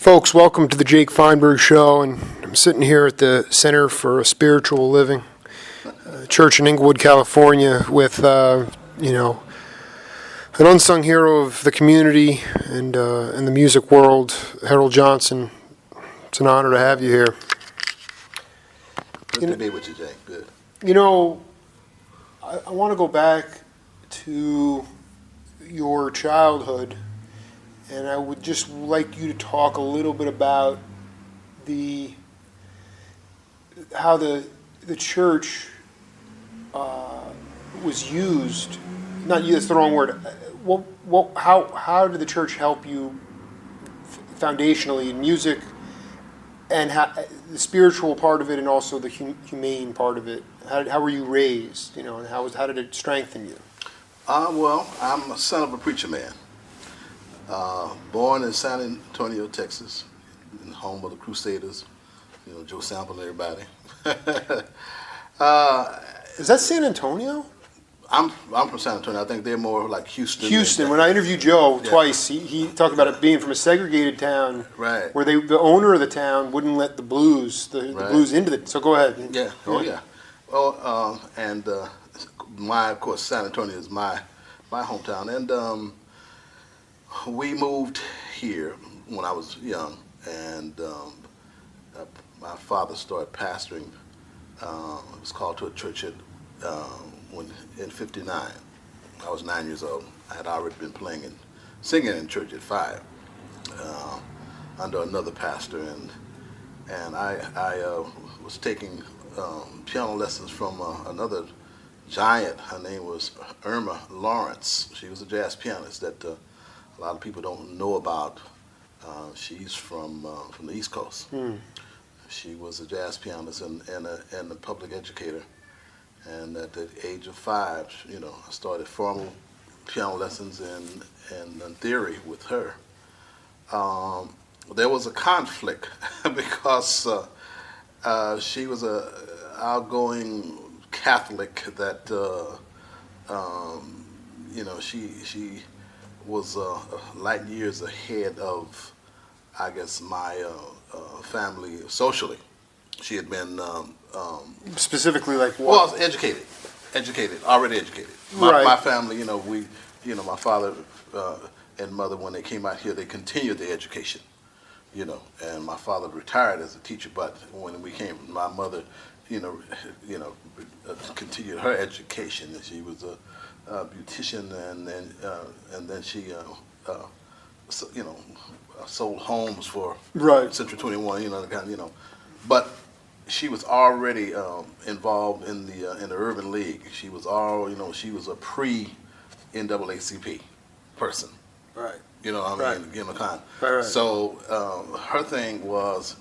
Folks, welcome to the Jake Feinberg Show, and I'm sitting here at the Center for a Spiritual Living, church in Inglewood, California, with, an unsung hero of the community and the music world, Harold Johnson. It's an honor to have you here. Good to be with you, Jake. Good. I want to go back to your childhood, and I would just like you to talk a little bit about how the church was used. Not used, that's the wrong word. How did the church help you foundationally in music, and the spiritual part of it, and also the humane part of it? How were you raised? And how did it strengthen you? Well, I'm a son of a preacher man. Born in San Antonio, Texas, in the home of the Crusaders, Joe Sample and everybody. Is that San Antonio? I'm from San Antonio. I think they're more like Houston. Houston. When I interviewed Joe twice, he talked about it being from a segregated town, right? Where the owner of the town wouldn't let the blues into it. So go ahead. Yeah. Oh yeah. Well, of course, San Antonio is my hometown, and we moved here when I was young, and my father started pastoring. It was called to a church in '59. I was 9 years old. I had already been playing and singing in church at 5 under another pastor, and I was taking piano lessons from another giant. Her name was Irma Lawrence. She was a jazz pianist that a lot of people don't know about. She's from the East Coast. She was a jazz pianist and a public educator. And at the age of 5, I started formal piano lessons and theory with her. There was a conflict because she was a outgoing Catholic that she was light years ahead of, I guess, my family socially. She had been specifically like what? Well, already educated. My family, my father and mother, when they came out here, they continued their education. And my father retired as a teacher, but when we came, my mother, continued her education. And she was a beautician, and then she, sold homes for Central 21. But she was already involved in the Urban League. She was she was a pre-NAACP person. Right. Right. So her thing was,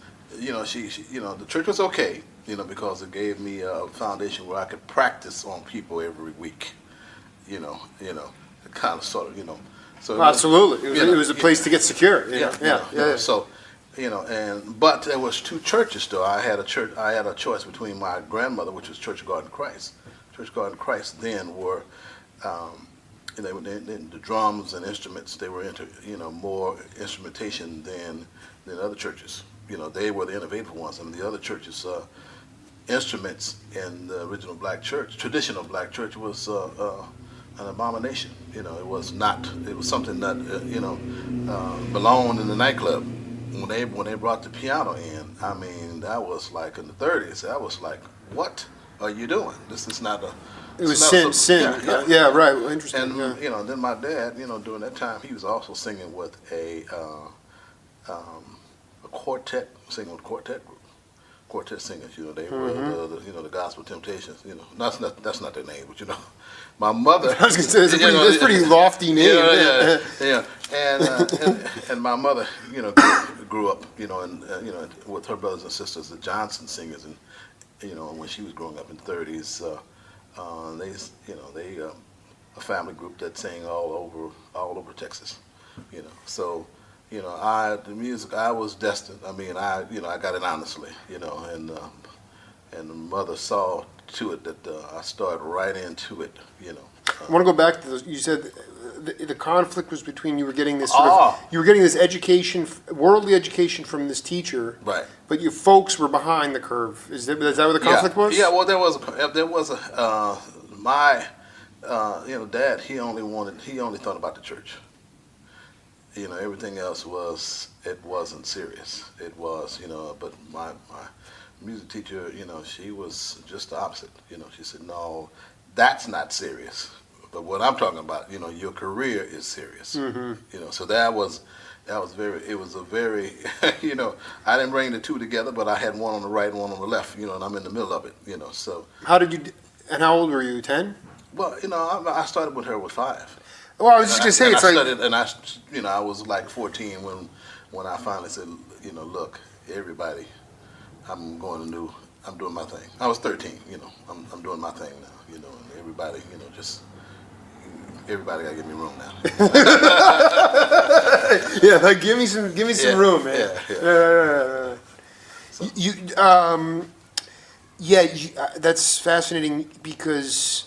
she the church was okay, because it gave me a foundation where I could practice on people every week. Kind of sort of, So well, absolutely, it was a place to get secure. Yeah. So, but there was 2 churches though. I had a choice between my grandmother, which was Church of God in Christ. Church of God in Christ then were, the drums and instruments. They were into more instrumentation than other churches. They were the innovative ones, and the other churches, instruments in the original black church, traditional black church, was an abomination. It was not. It was something that belonged in the nightclub. When they brought the piano in, I mean, that was like in the 30s. I was like, what are you doing? This is not a. It was sin. Yeah, right. Well, interesting. And then my dad, during that time, he was also singing with a quartet, singing with quartet group. Quartet singers, they were the Gospel Temptations. That's not their name, but my mother. I was going to say that's a pretty lofty name. Yeah. And my mother, grew up, with her brothers and sisters, the Johnson singers, and when she was growing up in the 30s, they a family group that sang all over Texas, So. The music, I was destined. I mean, I got it honestly, and the mother saw to it that I started right into it, I want to go back to you said the conflict was between you were getting this sort of, you were getting this education, worldly education from this teacher, Right. but your folks were behind the curve. Is that what the conflict was? Yeah, well, there was my dad, he only thought about the church. Everything else wasn't serious. It was, but my music teacher, she was just the opposite. She said, no, that's not serious. But what I'm talking about, your career is serious. Mm-hmm. So that was it was a very, I didn't bring the two together, but I had one on the right and one on the left, and I'm in the middle of it, so. And how old were you, 10? Well, I started with her with 5. Well, I was just going to say, it's like. I was like 14 when I finally said, look, everybody, I'm doing my thing. I was 13, I'm doing my thing now, and everybody, everybody gotta give me room now. Yeah, like give me some room, man. Yeah. So. That's fascinating because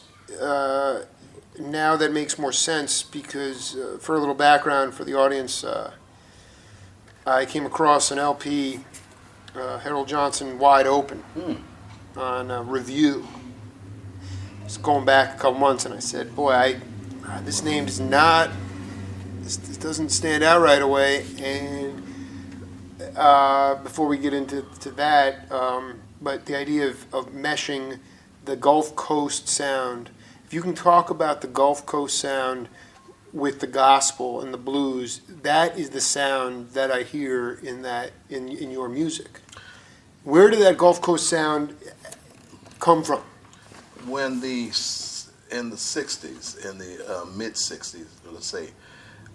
now that makes more sense because for a little background for the audience, I came across an LP, Harold Johnson, Wide Open, on Review. It's going back a couple months, and I said, boy, this name does not, this doesn't stand out right away. And before we get into that, but the idea of meshing the Gulf Coast sound, if you can talk about the Gulf Coast sound with the gospel and the blues, that is the sound that I hear in your music. Where did that Gulf Coast sound come from? In the 60s, in the mid 60s, let's say,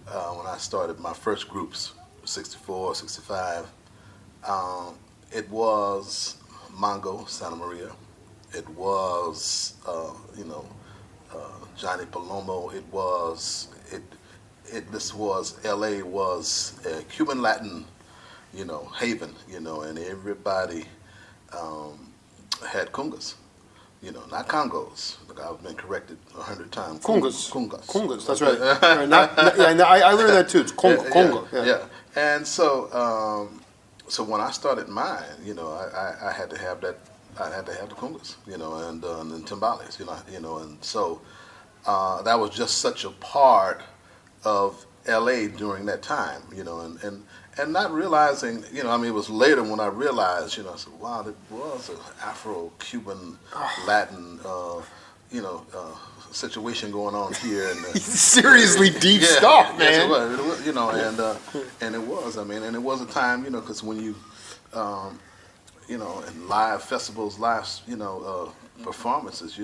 when I started my first groups, 64, 65, it was Mongo, Santa Maria. It was, Johnny Palomo. This was, L.A. was a Cuban Latin, haven, and everybody had congas. Not congos. Look, I've been corrected 100 times. Congas. That's right. I learned that too. It's conga. Yeah. And so, so when I started mine, I had to have that. I had to have the congas, and timbales, and so that was just such a part of L.A. during that time, and not realizing, it was later when I realized, I said, wow, there was an Afro-Cuban Latin, situation going on here. And seriously deep stuff, man. Yes, it was, and it was, and it was a time, because when you, in live festivals, live, performances,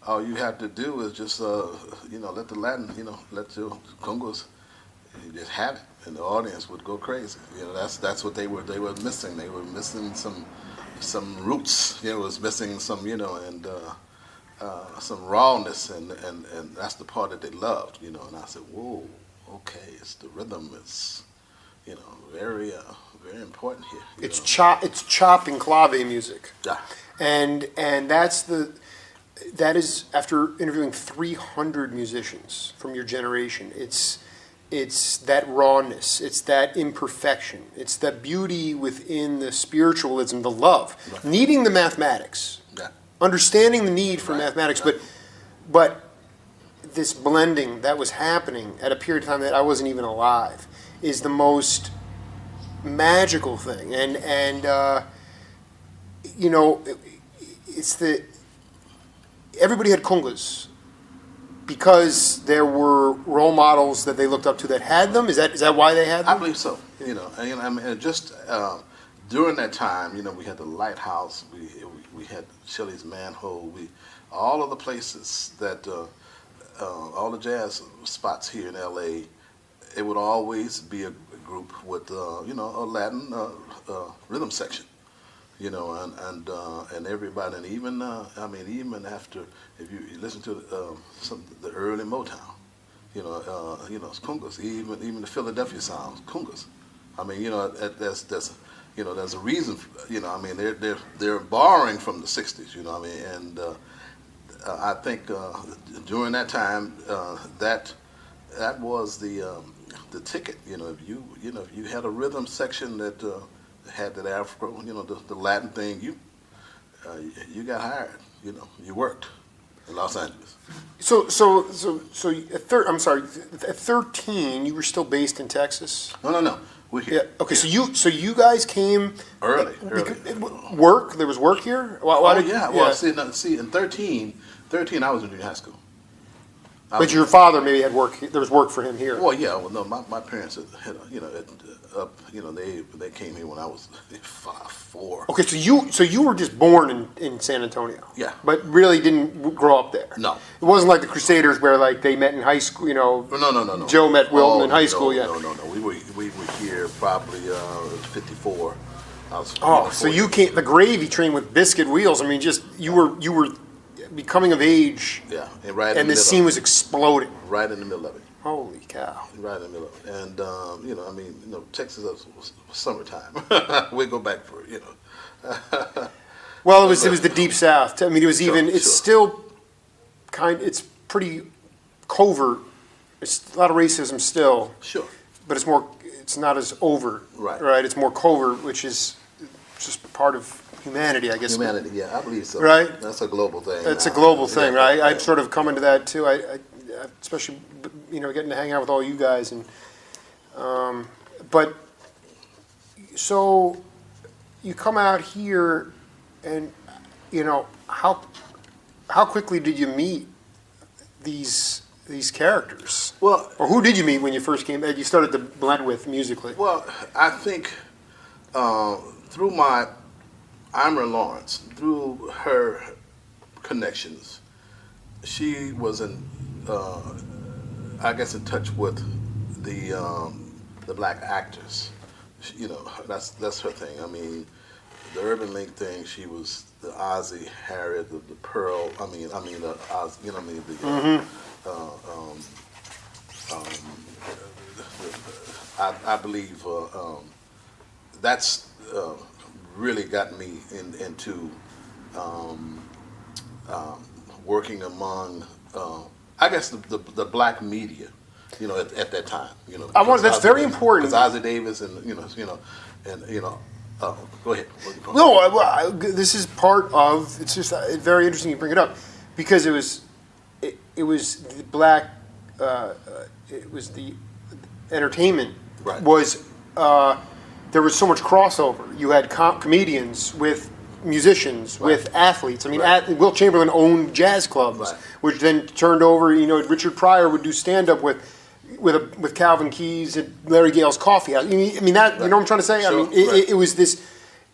all you have to do is just, let the Latin, let the Congos, you just have it, and the audience would go crazy. That's what they were missing. They were missing some roots. It was missing some, and some rawness, and that's the part that they loved. And I said, whoa, okay, it's the rhythm. It's, very very important here. It's chop and clave music. Yeah. And that is after interviewing 300 musicians from your generation. It's that rawness, it's that imperfection, it's that beauty within the spiritualism, the love, right. Needing the mathematics, understanding the need for mathematics, but this blending that was happening at a period of time that I wasn't even alive is the most magical thing, and it's everybody had congas because there were role models that they looked up to that had them. Is that why they had them? I believe so. And just during that time, we had the Lighthouse, we had Shelley's Manhole, all of the places that all the jazz spots here in L.A. It would always be a group with a Latin rhythm section. And everybody, and even even after, if you listen to the early Motown, congas, even the Philadelphia sounds, congas. There's a reason. They're borrowing from the '60s. And I think during that time that that was the ticket. If you had a rhythm section that had that Afro, the Latin thing, you got hired. You worked in Los Angeles. I'm sorry. At 13, you were still based in Texas. No. We're here. Yeah. Okay. So you guys came Early. Work. There was work here. Why did? Yeah. Well, see, in 13, I was in junior high school. But your father maybe had work. There was work for him here. Well, yeah. Well, no, my parents had they came here when I was 4. Okay, so you were just born in San Antonio. Yeah. But really didn't grow up there. No. It wasn't like the Crusaders where like they met in high school. No. Joe met Wilton in high school. Yeah. No. We were here probably 54. So you came the gravy train with biscuit wheels. I mean, just you were becoming of age. Yeah, and the scene was exploding. Right in the middle of it. Holy cow! Right in the middle of it, and Texas was summertime. We go back for Well, it was the deep South. I mean, it was it's sure. still it's pretty covert. It's a lot of racism still. Sure. But it's not as overt. Right. Right. It's more covert, which is just part of humanity, I guess. Humanity, yeah, I believe so. Right. That's a global thing. It's a global thing, yeah, right? yeah. I've sort of come into that too. I especially getting to hang out with all you guys and but so you come out here and how quickly did you meet these characters? Well, or who did you meet when you first came? You started to blend with musically. Well, I think through my Imra Lawrence, through her connections, she was I guess in touch with the black actors. That's her thing. I mean, the Urban Link thing. She was the Ozzy, Harriet, the Pearl. I mean the Oz. I believe that's really got me into working among, I guess, the black media, at that time. That's very important. Because Ozzy Davis and go ahead. No, this is part of. It's just very interesting you bring it up because it was the black. It was the entertainment. Right. Was there was so much crossover. You had comedians with musicians, Right. with athletes. I mean, Right. Wilt Chamberlain owned jazz clubs, Right. which then turned over. Richard Pryor would do stand up with Calvin Keyes at Larry Gale's Coffee House. I mean that. Right. You know what I'm trying to say? Sure. I mean, it was this.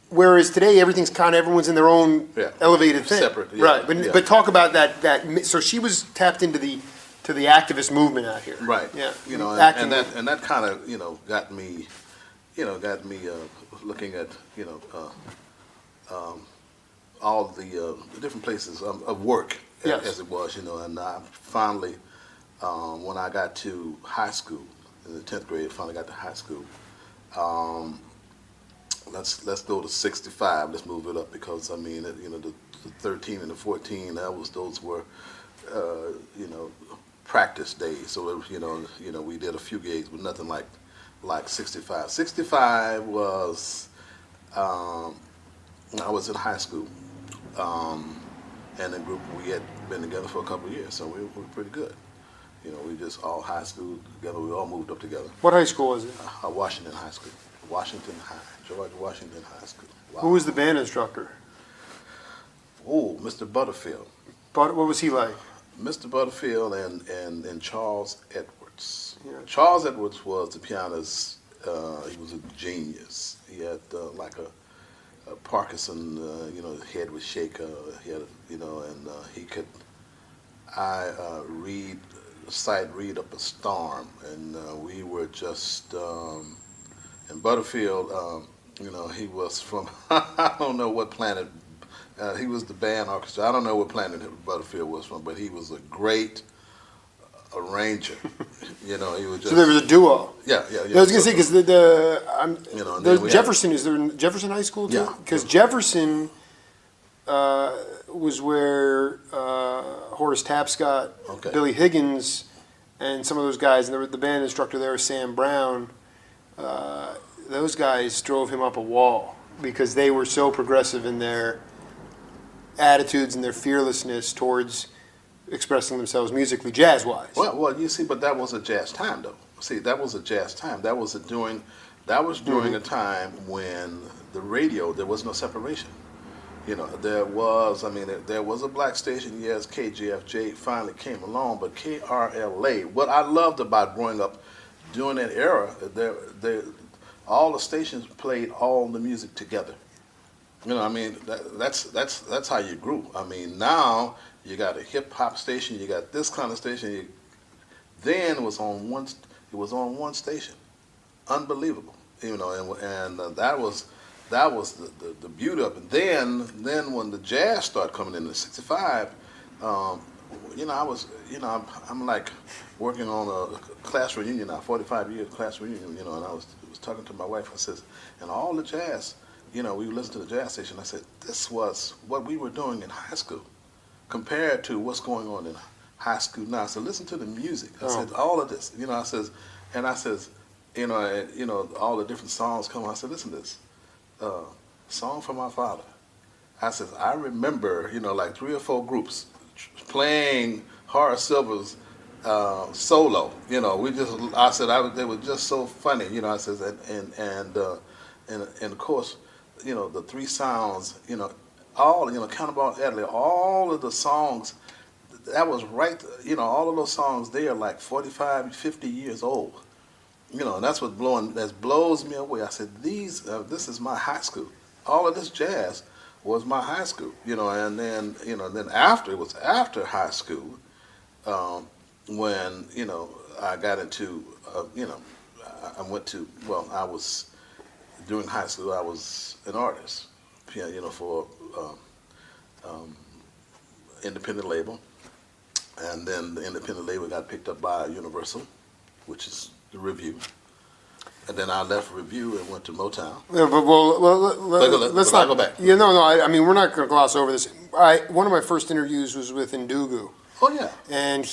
Whereas today everything's everyone's in their own elevated thing, Separate, yeah, right? But yeah. but talk about that. So she was tapped into the activist movement out here, Right. Yeah, And that kind of got me, looking at all the different places of work Yes. as it was, and I finally, when I got to high school in the 10th grade, finally got to high school. Let's go to 65. Let's move it up because the 13 and the 14. Those were practice days. So we did a few gigs, but nothing like 65. 65 was I was in high school, and the group we had been together for a couple of years, so we were pretty good. We just all high school together. We all moved up together. What high school was it? Washington High School. Washington High. George Washington High School. Wow. Who was the band instructor? Oh, Mr. Butterfield. What was he like? Mr. Butterfield and Charles Edwards. Yeah. Charles Edwards was the pianist. He was a genius. He had like a Parkinson. His head would shake. He had, and he could. Read up a storm, and we were just. And Butterfield, he was from I don't know what planet. He was the band orchestra. I don't know what planet Butterfield was from, but he was a great arranger. He was just. So there was a duo. Yeah. I was going to say because the Jefferson is there in Jefferson High School too? Yeah. Because Jefferson was where Horace Tapscott, Okay. Billy Higgins, and some of those guys, and the band instructor there, Sam Brown, those guys drove him up a wall because they were so progressive in their attitudes and their fearlessness towards expressing themselves musically, jazz-wise. Well, you see, but that was a jazz time, though. See, that was a jazz time. That was during a time when the radio, there was no separation. You know, there was a black station, yes, KGFJ finally came along, but KRLA, what I loved about growing up during that era, all the stations played all the music together. You know, I mean, that's how you grew. I mean, now you got a hip hop station, you got this kind of station. Then it was on one station, unbelievable. You know, and that was the beauty of it. Then when the jazz started coming in '65, you know, I'm like working on a class reunion now, 45 years class reunion. You know, and I was talking to my wife. I says, and all the jazz. You know, we listened to the jazz station. I said, this was what we were doing in high school compared to what's going on in high school now. So listen to the music. I said, all of this. You know, I says, you know, all the different songs come. I said, listen to this. Song for My Father. I said, I remember, you know, like 3 or 4 groups playing Horace Silver's solo. You know, they were just so funny. You know, I says, and of course, you know, the 3 sounds, you know, all, you know, Cannonball Adderley, all of the songs, that was right, you know, all of those songs, they are like 45, 50 years old. You know, and that's what blows me away. I said, this is my high school. All of this jazz was my high school, you know, and then, you know, it was after high school, when, you know, I got into, you know, I was, during high school, I was an artist, you know, for independent label. And then the independent label got picked up by Universal, which is the Review. And then I left Review and went to Motown. Yeah, but let's not go back. Yeah, no. I mean, we're not going to gloss over this. One of my first interviews was with Ndugu. Oh yeah. And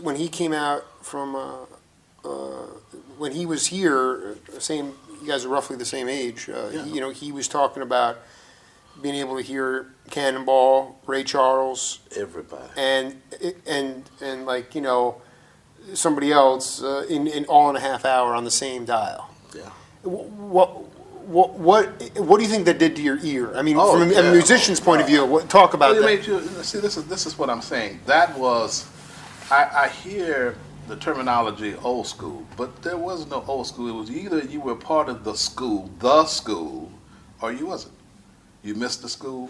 when he came out from, when he was here, you guys are roughly the same age. Yeah. You know, he was talking about being able to hear Cannonball, Ray Charles, Everybody, and like, you know, somebody else in all in a half hour on the same dial. Yeah. What do you think that did to your ear? I mean, from yeah. a musician's point of view, talk about that. See, this is what I'm saying. That was, I hear the terminology old school, but there was no old school. It was either you were part of the school, or you wasn't. You missed the school.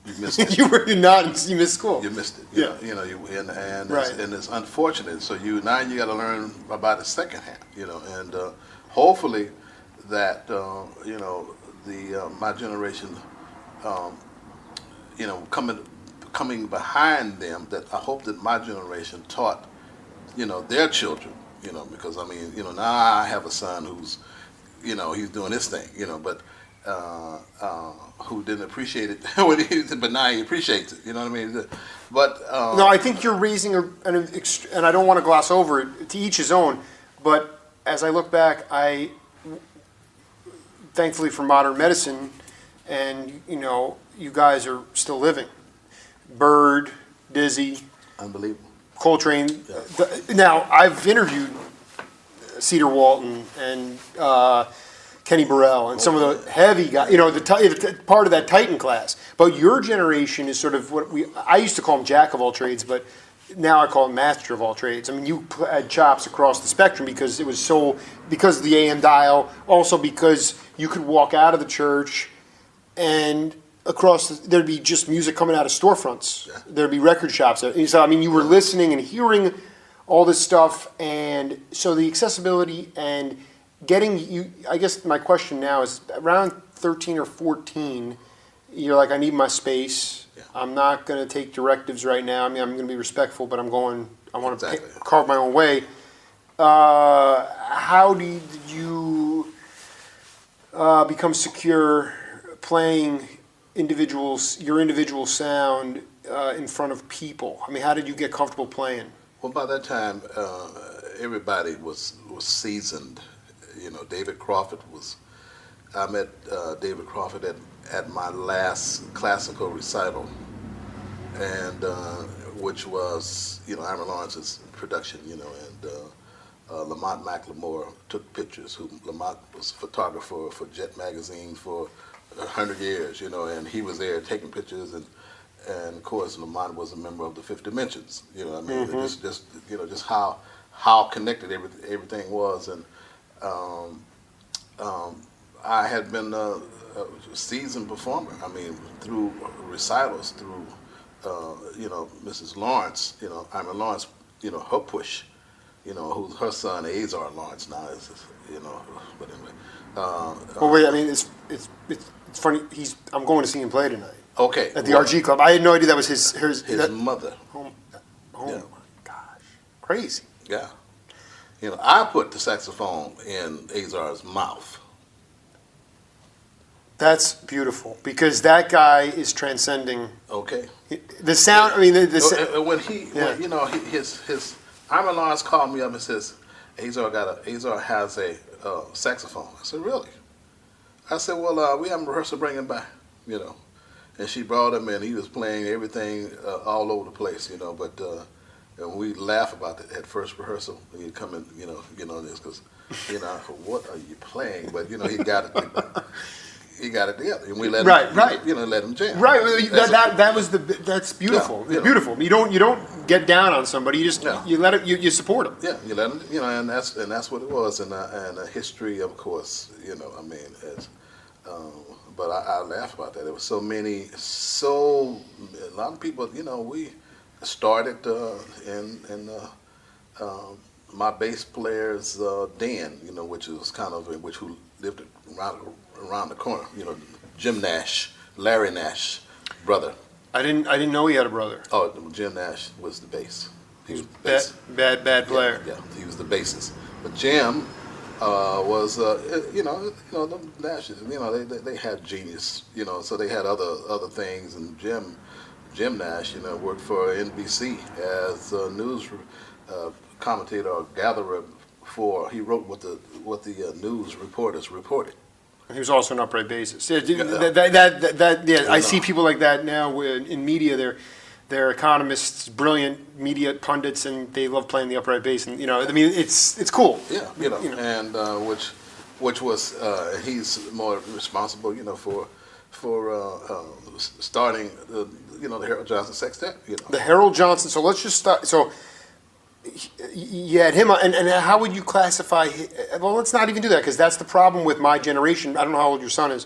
You missed it. You missed school. You missed it. Yeah. You know, and Right. it's unfortunate. So now you got to learn about the second half. You know, and hopefully that you know, my generation, you know, coming behind them, that I hope that my generation taught, you know, their children. You know, because I mean, you know, now I have a son who's, you know, he's doing this thing. You know, but. Who didn't appreciate it but now he appreciates it. You know what I mean? But no, I think you're raising and I don't want to gloss over it. To each his own. But as I look back, thankfully for modern medicine, and you know, you guys are still living. Bird, Dizzy, unbelievable. Coltrane. Yeah. Now I've interviewed Cedar Walton and Kenny Burrell and some of the heavy guys, you know, part of that Titan class. But your generation is sort of what I used to call them jack of all trades, but now I call them master of all trades. I mean, you had chops across the spectrum because because of the AM dial, also because you could walk out of the church and there'd be just music coming out of storefronts. Yeah. There'd be record shops. So, I mean, you were listening and hearing all this stuff, and so the accessibility and getting you, I guess my question now is around 13 or 14, you're like, I need my space. Yeah. I'm not going to take directives right now. I mean, I'm going to be respectful, but I want to carve my own way. How did you become secure playing your individual sound in front of people? I mean, how did you get comfortable playing? Well, by that time, everybody was seasoned. You know, David Crawford was. I met David Crawford at my last classical recital, and which was, you know, Ira Lawrence's production. You know, and Lamont McLemore took pictures. Who Lamont was a photographer for Jet magazine for 100 years. You know, and he was there taking pictures and of course, Lamont was a member of the Fifth Dimensions. You know, I mean, just you know, just how connected everything was, and I had been a seasoned performer. I mean, through recitals, through you know, Mrs. Lawrence, you know, Ira Lawrence, you know, her push, you know, who's her son, Azar Lawrence now is, you know, but anyway. Well, wait. I mean, it's funny. I'm going to see him play tonight. Okay. At the RG Club. I had no idea that was his mother. Oh Yeah. my gosh. Crazy. Yeah. You know, I put the saxophone in Azar's mouth. That's beautiful because that guy is transcending Okay. the sound. I mean, When you know, his Ira Lawrence called me up and says, Azar has a saxophone. I said, really? I said, well, we haven't rehearsed to bring him back, you know. And she brought him in. He was playing everything all over the place, you know. But and we laugh about it at first rehearsal. When you come in, you know this because, you know, what are you playing? But you know, he got it. He got it together, and we let him, you know, let him jam. Right, that's beautiful. Yeah, it's beautiful. You don't get down on somebody. You just you let it. You support them. Yeah, you let him. You know, and that's what it was. And a history, of course. You know, I mean, as. But I laugh about that. There was a lot of people. You know, we started in my bass player's den. You know, which was kind of who lived around the corner. You know, Jim Nash, Larry Nash, brother. I didn't know he had a brother. Oh, Jim Nash was the bass. He was bad player. Yeah, he was the bassist. But Jim was you know the Nashes. You know they had genius. You know, so they had other things. And Jim Nash, you know, worked for NBC as a news commentator or gatherer for. He wrote what the news reporters reported. He was also an upright bassist. Yeah, I see people like that now in media. They're economists, brilliant media pundits, and they love playing the upright bass. And you know, I mean, it's cool. Yeah, you know. And which was he's more responsible, you know, for starting the Harold Johnson Sextet. You know, the Harold Johnson. So let's just start. So you had him, and how would you classify? Well, let's not even do that because that's the problem with my generation. I don't know how old your son is.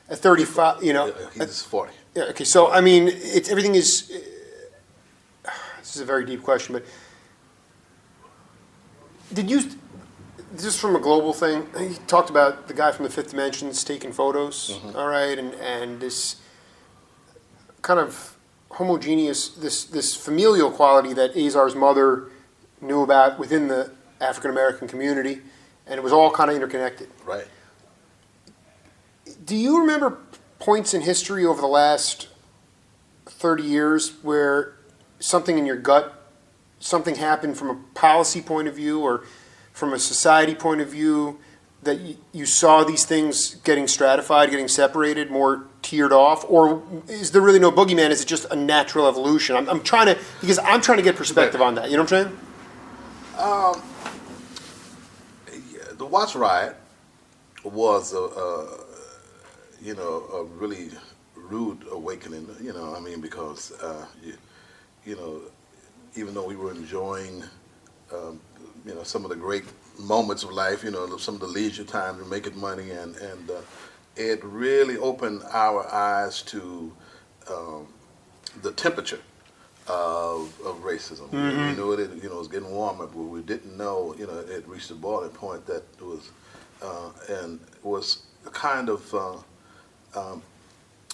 At 35, you know, he's 40. Yeah. Okay. So I mean, everything is. This is a very deep question, but did you, just from a global thing, he talked about the guy from the Fifth Dimensions taking photos, all right, and this kind of homogeneous, this familial quality that Azar's mother knew about within the African American community, and it was all kind of interconnected. Right. Do you remember points in history over the last 30 years where something in your gut, something happened from a policy point of view or from a society point of view that you saw these things getting stratified, getting separated, more tiered off? Or is there really no boogeyman? Is it just a natural evolution? I'm trying to get perspective on that. You know what I'm saying? The Watts riot was a really rude awakening. You know, I mean, because you know, even though we were enjoying, you know, some of the great moments of life, you know, some of the leisure time and making money, and it really opened our eyes to the temperature of racism. Mm-hmm. We knew it, you know, it was getting warmer, but we didn't know, you know, it reached a boiling point that was, and it was kind of,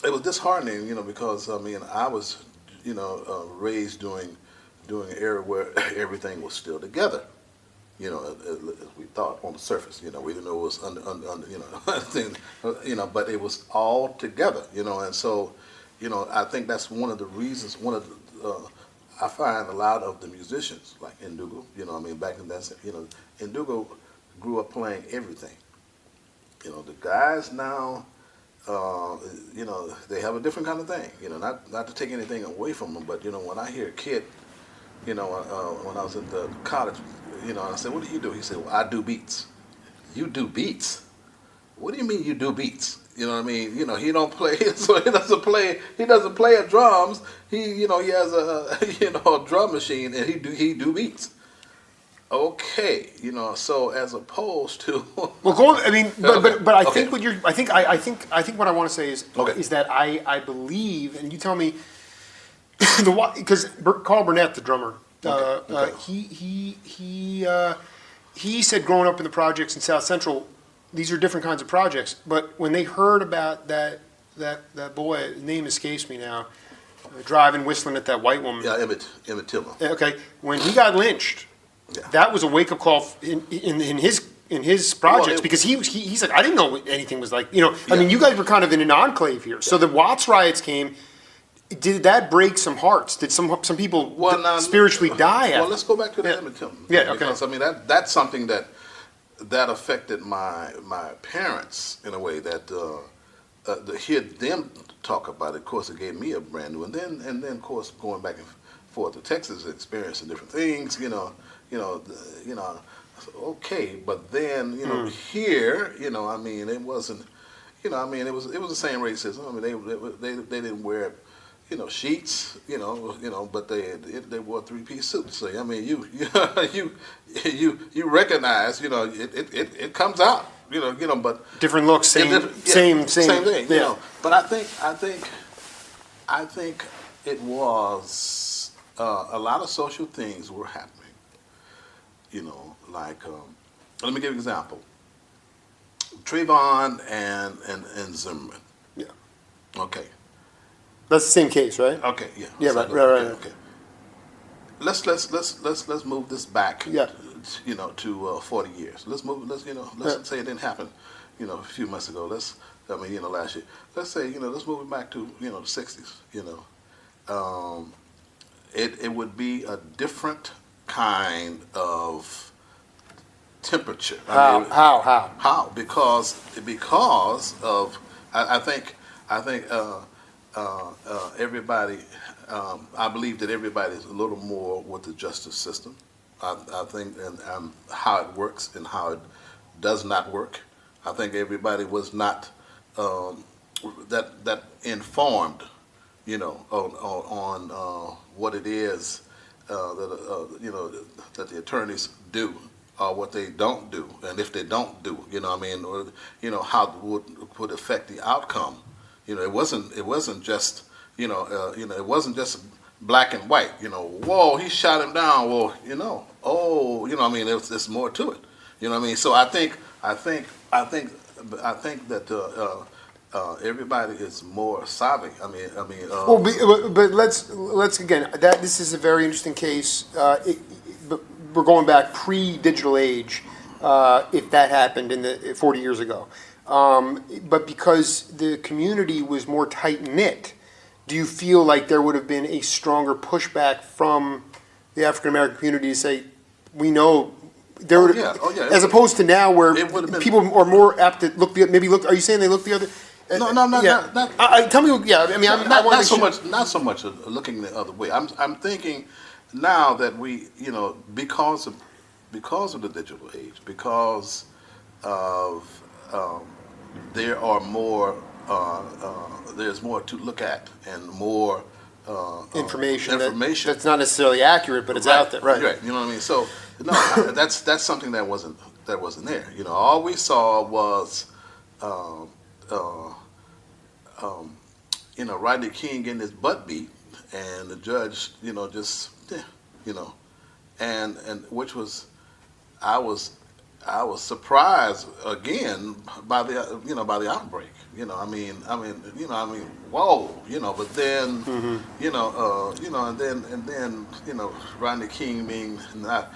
it was disheartening, you know, because I mean, I was, you know, raised during an era where everything was still together. You know, as we thought on the surface. You know, we didn't know it was under you know, thing, you know, but it was all together. You know, and so, you know, I think that's one of the reasons. I find a lot of the musicians, like Ndugu, back in that, Ndugu grew up playing everything. The guys now, they have a different kind of thing. Not to take anything away from them, but when I hear a kid, when I was at the college, and I said, "What do you do?" He said, "Well, I do beats." You do beats? What do you mean you do beats? He don't play. So he doesn't play. He doesn't play at drums. He has a drum machine, and he do beats. Okay, so as opposed to Well, go on. I mean, but I Okay. think what you're. I think what I want to say is Okay. is that I believe, and you tell me, because Carl Burnett, the drummer, Okay. he said growing up in the projects in South Central, these are different kinds of projects. But when they heard about that boy, his name escapes me now, driving, whistling at that white woman. yeah, Emmett Tiller. Okay, when he got lynched, Yeah. that was a wake up call in his projects Well, because he's like, I didn't know what anything was like. I Yeah. mean, you guys were kind of in an enclave here. So the Watts riots came. Did that break some hearts? Did some people spiritually die? Well, let's go back to the Yeah. Emmett Till. Yeah, okay. Because that's something that affected my parents in a way that to hear them talk about it. Of course, it gave me a brand new, and then of course going back and forth to Texas, experiencing different things. Okay, but then here, it wasn't. It was the same racism. I mean, they didn't wear sheets, but they wore 3-piece suits. So I mean, you recognize, it comes out, but Different looks, same thing, Yeah. But I think it was a lot of social things were happening. Like let me give you an example. Trayvon and Zimmerman. Yeah. Okay. That's the same case, right? Okay. Yeah. Yeah, So, right. Okay. Let's move this back. Yeah. To 40 years. Let's say it didn't happen. A few months ago. Last year. Let's say let's move it back to the 60s. It would be a different kind of temperature. How? How? Because of I think everybody. I believe that everybody is a little more with the justice system. I think and how it works and how it does not work. I think everybody was not that informed, on what it is that the attorneys do or what they don't do, and if they don't do, or how it would affect the outcome. It wasn't just it wasn't just black and white. Whoa, he shot him down. Well, there's more to it. So I think that everybody is more savvy. But let's again. This is a very interesting case. But we're going back pre-digital age. If that happened in the 40 years ago, but because the community was more tight knit, do you feel like there would have been a stronger pushback from the African American community to say, we know there would, as opposed to now where people are more apt to look Are you saying they look the other? No, Tell me. Yeah, I mean, not so much looking the other way. I'm thinking now that we, because of the digital age, because of there are more. There's more to look at and more information information that's not necessarily accurate, but it's out there, right? You know what I mean? So no, that's something that wasn't there. All we saw was Rodney King getting his butt beat, and the judge, and which was, I was surprised again by the outbreak. Whoa, but then, and then, Rodney King being not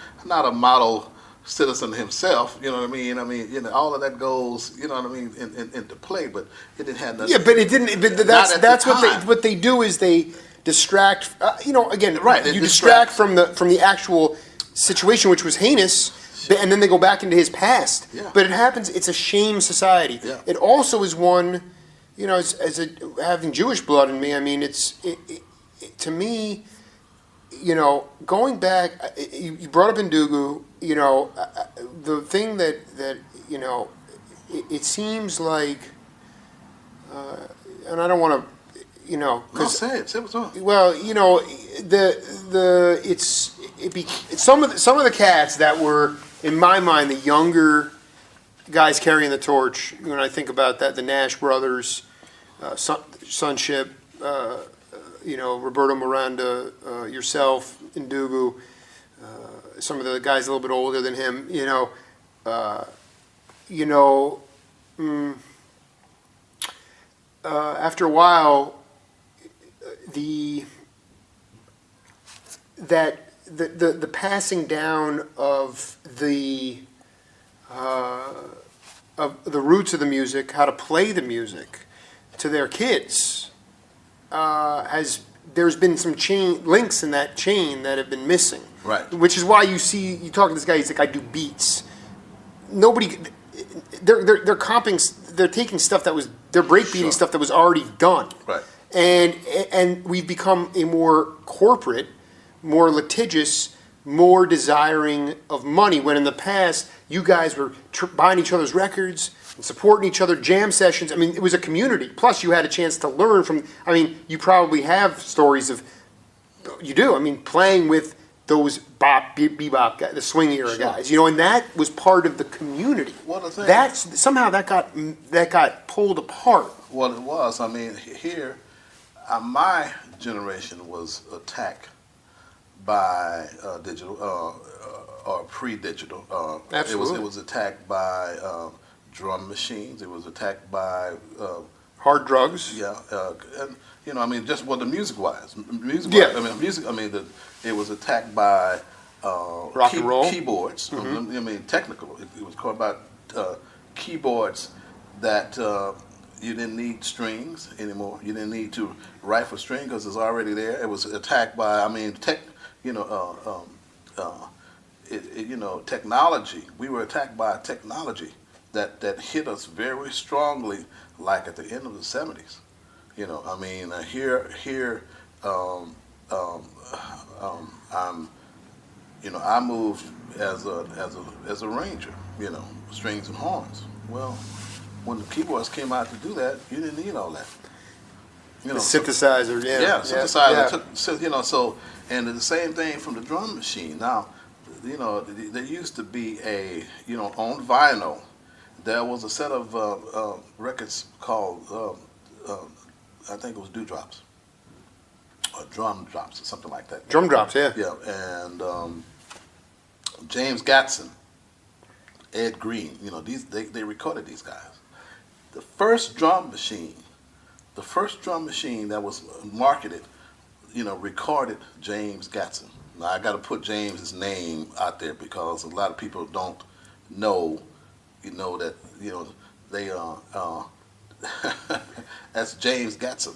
a model citizen himself, all of that goes, into play, but it didn't have nothing. Yeah, but it didn't. But that's what they do is they distract. Again, Right, you it distract distracts. from the actual situation, which was heinous, and then they go back into his past. Yeah. But it happens. It's a shame society. Yeah. It also is one. Having Jewish blood in me, I mean, to me, going back, you brought up Ndugu, the thing that it seems like, and I don't want to, No, because say what's wrong. well, it's some of the cats that were, in my mind, the younger guys carrying the torch. When I think about that, the Nash brothers, Sonship, Roberto Miranda, yourself, Ndugu, some of the guys a little bit older than him, after a while, the passing down of the roots of the music, how to play the music to their kids, there's been some links in that chain that have been missing. Right. Which is why you talk to this guy, he's like, I do beats. Nobody, they're taking stuff they're breakbeating stuff that was already done. Right. And we've become a more corporate, more litigious, more desiring of money, when in the past you guys were buying each other's records and supporting each other, jam sessions. I mean, it was a community. Plus, you had a chance to learn from, you probably have stories of, you do, playing with those bebop guys, the swing era guys, and that was part of the community. Well, the thing, somehow that got pulled apart. Well, it was. Here, my generation was attacked by digital or pre-digital. Absolutely. It was attacked by drum machines. It was attacked by hard drugs. Yeah, and just the music-wise. Yeah. It was attacked by rock and roll keyboards. Mm-hmm. Technical. It was called about keyboards that you didn't need strings anymore. You didn't need to write for string because it's already there. It was attacked by technology. We were attacked by technology that hit us very strongly, like at the end of the 70s. I moved as a ranger, strings and horns. Well, when the keyboards came out to do that, you didn't need all that. The synthesizer, synthesizer. And the same thing from the drum machine. Now, there used to be on vinyl, there was a set of records called, I think it was Dewdrops, or Drum Drops, or something like that. Drum Drops, yeah. Yeah, and James Gatson, Ed Green, they recorded these guys. The first drum machine that was marketed, recorded James Gatson. Now I got to put James's name out there because a lot of people don't know, that they that's James Gatson.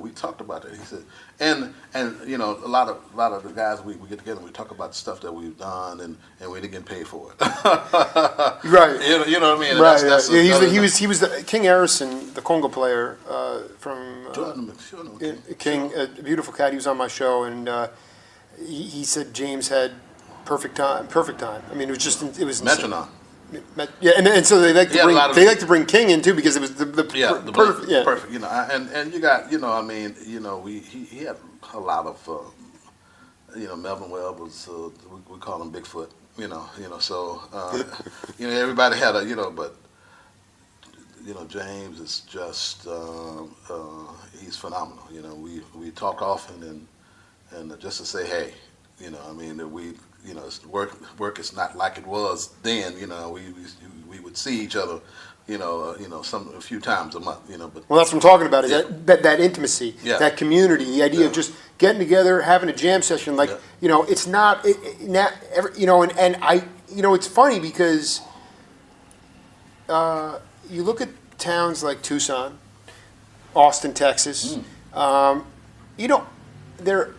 We talked about that. He said, and a lot of the guys we get together and we talk about the stuff that we've done and we didn't get paid for it. Right. You know what I mean? Right. He was the King Harrison, the conga player from King, a beautiful cat. He was on my show, and he said James had perfect time. It was just metronome. Yeah, and so they like to bring King in too because it was the perfect. Yeah. Perfect. And you got he had a lot of Melvin Webb was we call him Bigfoot. So everybody had but James is just he's phenomenal. We talk often and just to say hey, that we. Work is not like it was then. We would see each other, a few times a month. But well, that's what I'm talking about. Is that intimacy, that community, the idea of just getting together, having a jam session. It's not and I, it's funny because you look at towns like Tucson, Austin, Texas. you know, there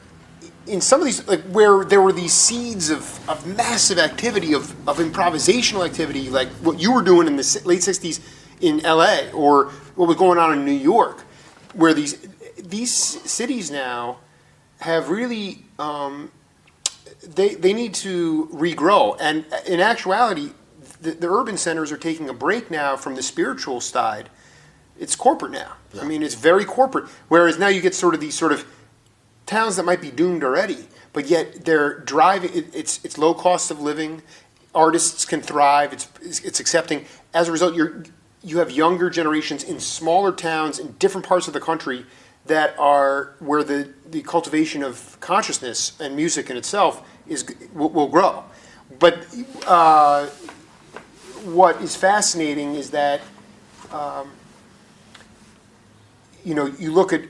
in some of these, like where there were these seeds of massive activity, of improvisational activity, like what you were doing in the late 60s in LA, or what was going on in New York, where these cities now have really, they need to regrow. And in actuality, the urban centers are taking a break now from the spiritual side. It's corporate now. Yeah. I mean, it's very corporate. Whereas now you get sort of these sort of towns that might be doomed already, but yet they're driving. It's low cost of living. Artists can thrive. It's accepting. As a result, you have younger generations in smaller towns in different parts of the country that are where the cultivation of consciousness and music in itself will grow. But what is fascinating is that you look at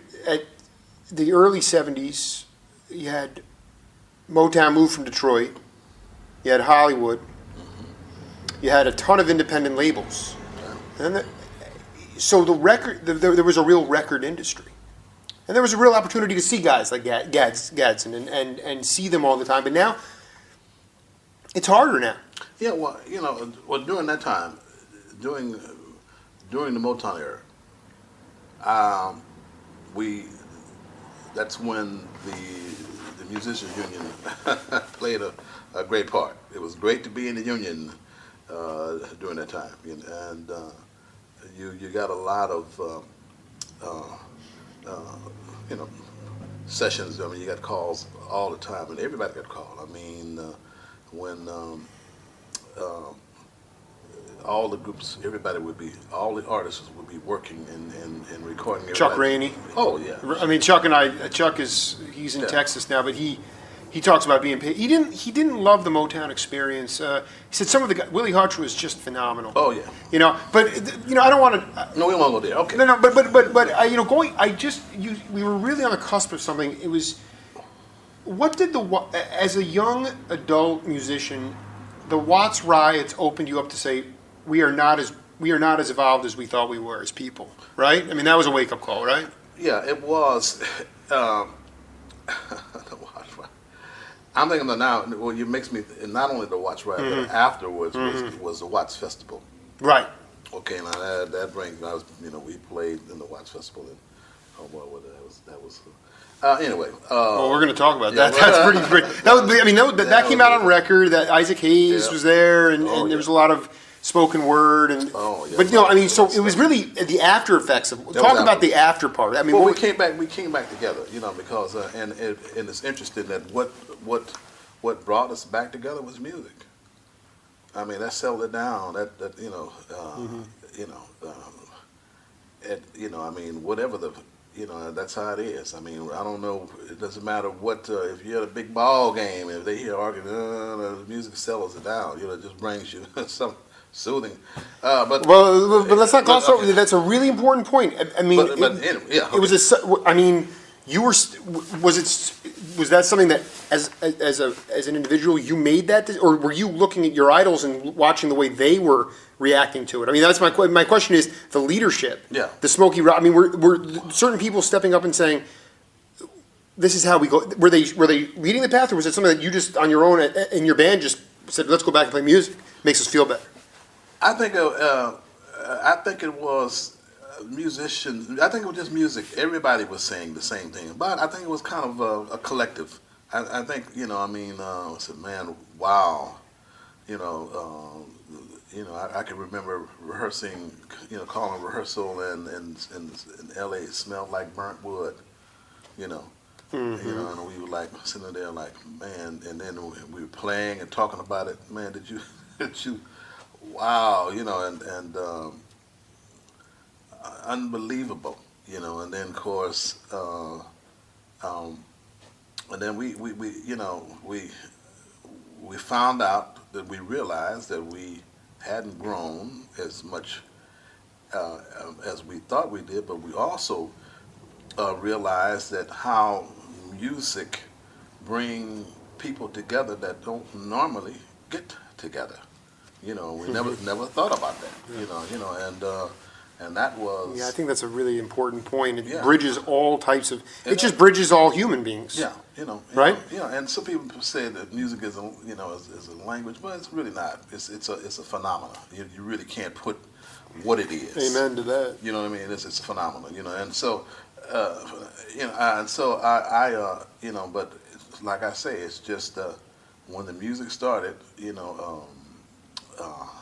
the early 70s, you had Motown move from Detroit, you had Hollywood, you had a ton of independent labels. And so there was a real record industry. And there was a real opportunity to see guys like Gadsden and see them all the time. But now, it's harder now. Yeah, well, during that time, during the Motown era, that's when the musicians union played a great part. It was great to be in the union during that time, and you got a lot of sessions. I mean, you got calls all the time, and everybody got called. I mean, when all the groups, all the artists would be working and recording. Everybody. Chuck Rainey. Oh yeah. I mean, Chuck he's in Texas now, but he talks about being paid. He didn't love the Motown experience. He said some of the guys, Willie Hutch was just phenomenal. Oh yeah. But I don't want to. No, we won't go there. Okay. No, but we were really on the cusp of something. It was, what did as a young adult musician, the Watts riots opened you up to say, we are not as evolved as we thought we were as people, right? I mean, that was a wake up call, right? Yeah, it was. I'm thinking that now. Well, you makes me not only the Watts riot, but afterwards was the Watts Festival. Right. Okay, now that brings me. We played in the Watts Festival, and that was. Anyway. Well, we're going to talk about that. That's pretty great. That came out on record. That Isaac Hayes was there, and there was a lot of spoken word, so it was really the after effects of talk about the after part. I mean, we came back together, because and it's interesting that what brought us back together was music. I mean, that settled it down. I mean, whatever that's how it is. I mean, I don't know. It doesn't matter what if you're at a big ball game, if they hear arguing, the music settles it down. It just brings you some soothing. But let's not gloss over. That's a really important point. I mean, it was I mean, was that something that as an individual you made that, or were you looking at your idols and watching the way they were reacting to it? I mean, that's my question is the leadership. Yeah. The Smokey. I mean, were certain people stepping up and saying, "This is how we go"? Were they leading the path, or was it something that you just on your own in your band just said, "Let's go back and play music. Makes us feel better"? I think it was musicians. I think it was just music. Everybody was saying the same thing, but I think it was kind of a collective. I think I said, man, wow, I can remember rehearsing, calling rehearsal in L.A. It smelled like burnt wood, and we were like sitting there like, man, and then we were playing and talking about it. Man, did you, wow, and unbelievable, and then of course, and then we found out that we realized that we hadn't grown as much as we thought we did, but we also realized that how music bring people together that don't normally get together. We never thought about that. And that was... Yeah, I think that's a really important point. It Yeah. bridges all types of, And it just bridges all human beings. Yeah, Right? And some people say that music is is a language, but it's really not. It's a phenomenon. You really can't put what it is. Amen to that. You know what I mean? It's a phenomenon. And so I but like I say, it's just when the music started.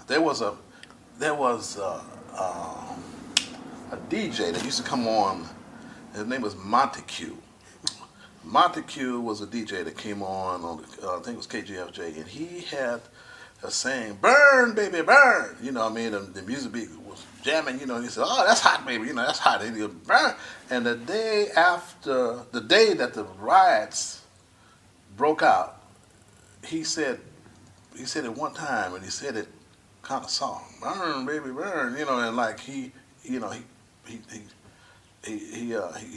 There was a DJ that used to come on. His name was Montague. Montague was a DJ that came on I think it was KGFJ, and he had a saying, "Burn, baby, burn." The music beat was jamming. He said, "Oh, that's hot, baby. That's hot." And he goes, "Burn." And the day that the riots broke out, he said it one time, and he said it kind of soft, "Burn, baby, burn." And like he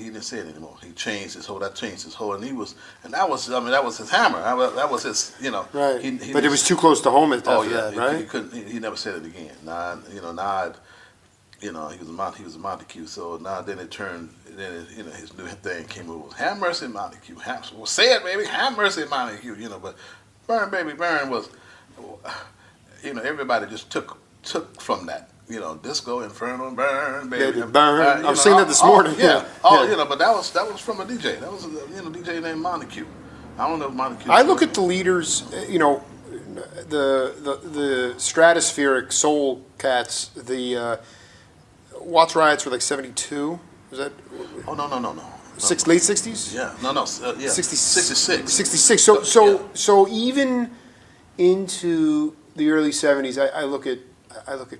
didn't say it anymore. He changed his whole. That changed his whole, and that was his hammer. That was his. Right. But it was too close to home after that, right? He couldn't. He never said it again. He was a Montague. So now then it turned. Then his new thing came over. Have mercy, Montague. Well, say it, baby. Have mercy, Montague. But burn, baby, burn was. Everybody just took from that. Disco Inferno, burn, baby, burn. I was saying that this morning. Yeah. But that was from a DJ. That was a DJ named Montague. I don't know if Montague. I look at the leaders, the stratospheric soul cats. The Watts riots were like 72. Was that? Oh no. Late 60s. Yeah. No. Yeah. 66. 66. So even into the early 70s, I look at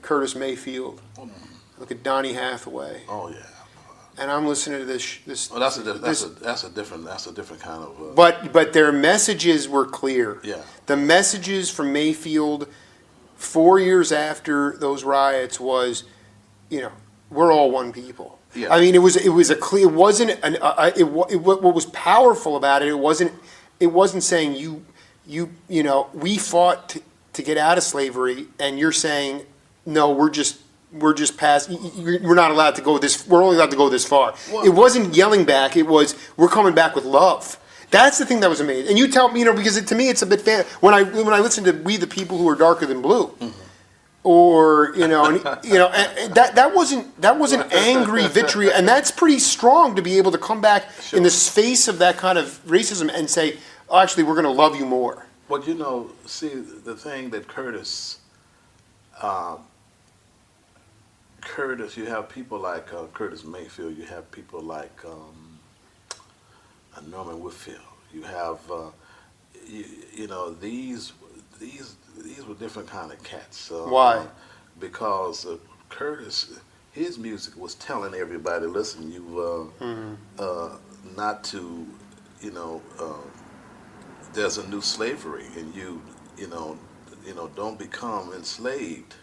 Curtis Mayfield. I look at Donny Hathaway. Oh yeah. And I'm listening to this. Oh, that's a different kind of. But their messages were clear. Yeah. The messages from Mayfield 4 years after those riots was, we're all one people. Yeah. I mean, it was a clear. It wasn't an. What was powerful about it? It wasn't saying we fought to get out of slavery, and you're saying no, we're just past. We're not allowed to go this. We're only allowed to go this far. Well, it wasn't yelling back. It was we're coming back with love. That's the thing that was amazing. And you tell me, because to me it's a bit when I listen to "We the People Who Are Darker Than Blue," or and that wasn't angry vitriol, and that's pretty strong to be able to come back in the face of that kind of racism and say, oh, actually, we're going to love you more. But see, the thing that Curtis, you have people like Curtis Mayfield, you have people like Norman Whitfield, you have, these were different kind of cats. Why? Because Curtis, his music was telling everybody, listen, you not to, there's a new slavery, and you don't become enslaved,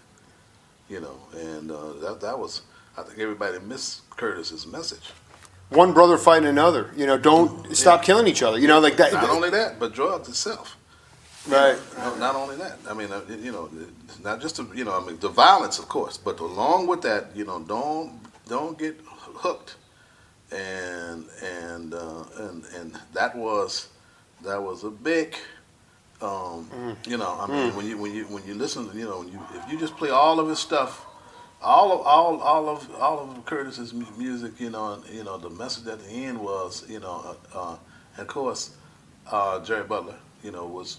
and that was, I think everybody missed Curtis's message. One brother fighting another, don't stop killing each other, like that. Not only that, but drugs itself. Right. Not only that. I mean, not just the violence, of course, but along with that, don't get hooked, and that was a big, when you listen, if you just play all of his stuff, all of Curtis's music, the message at the end was, and of course, Jerry Butler, was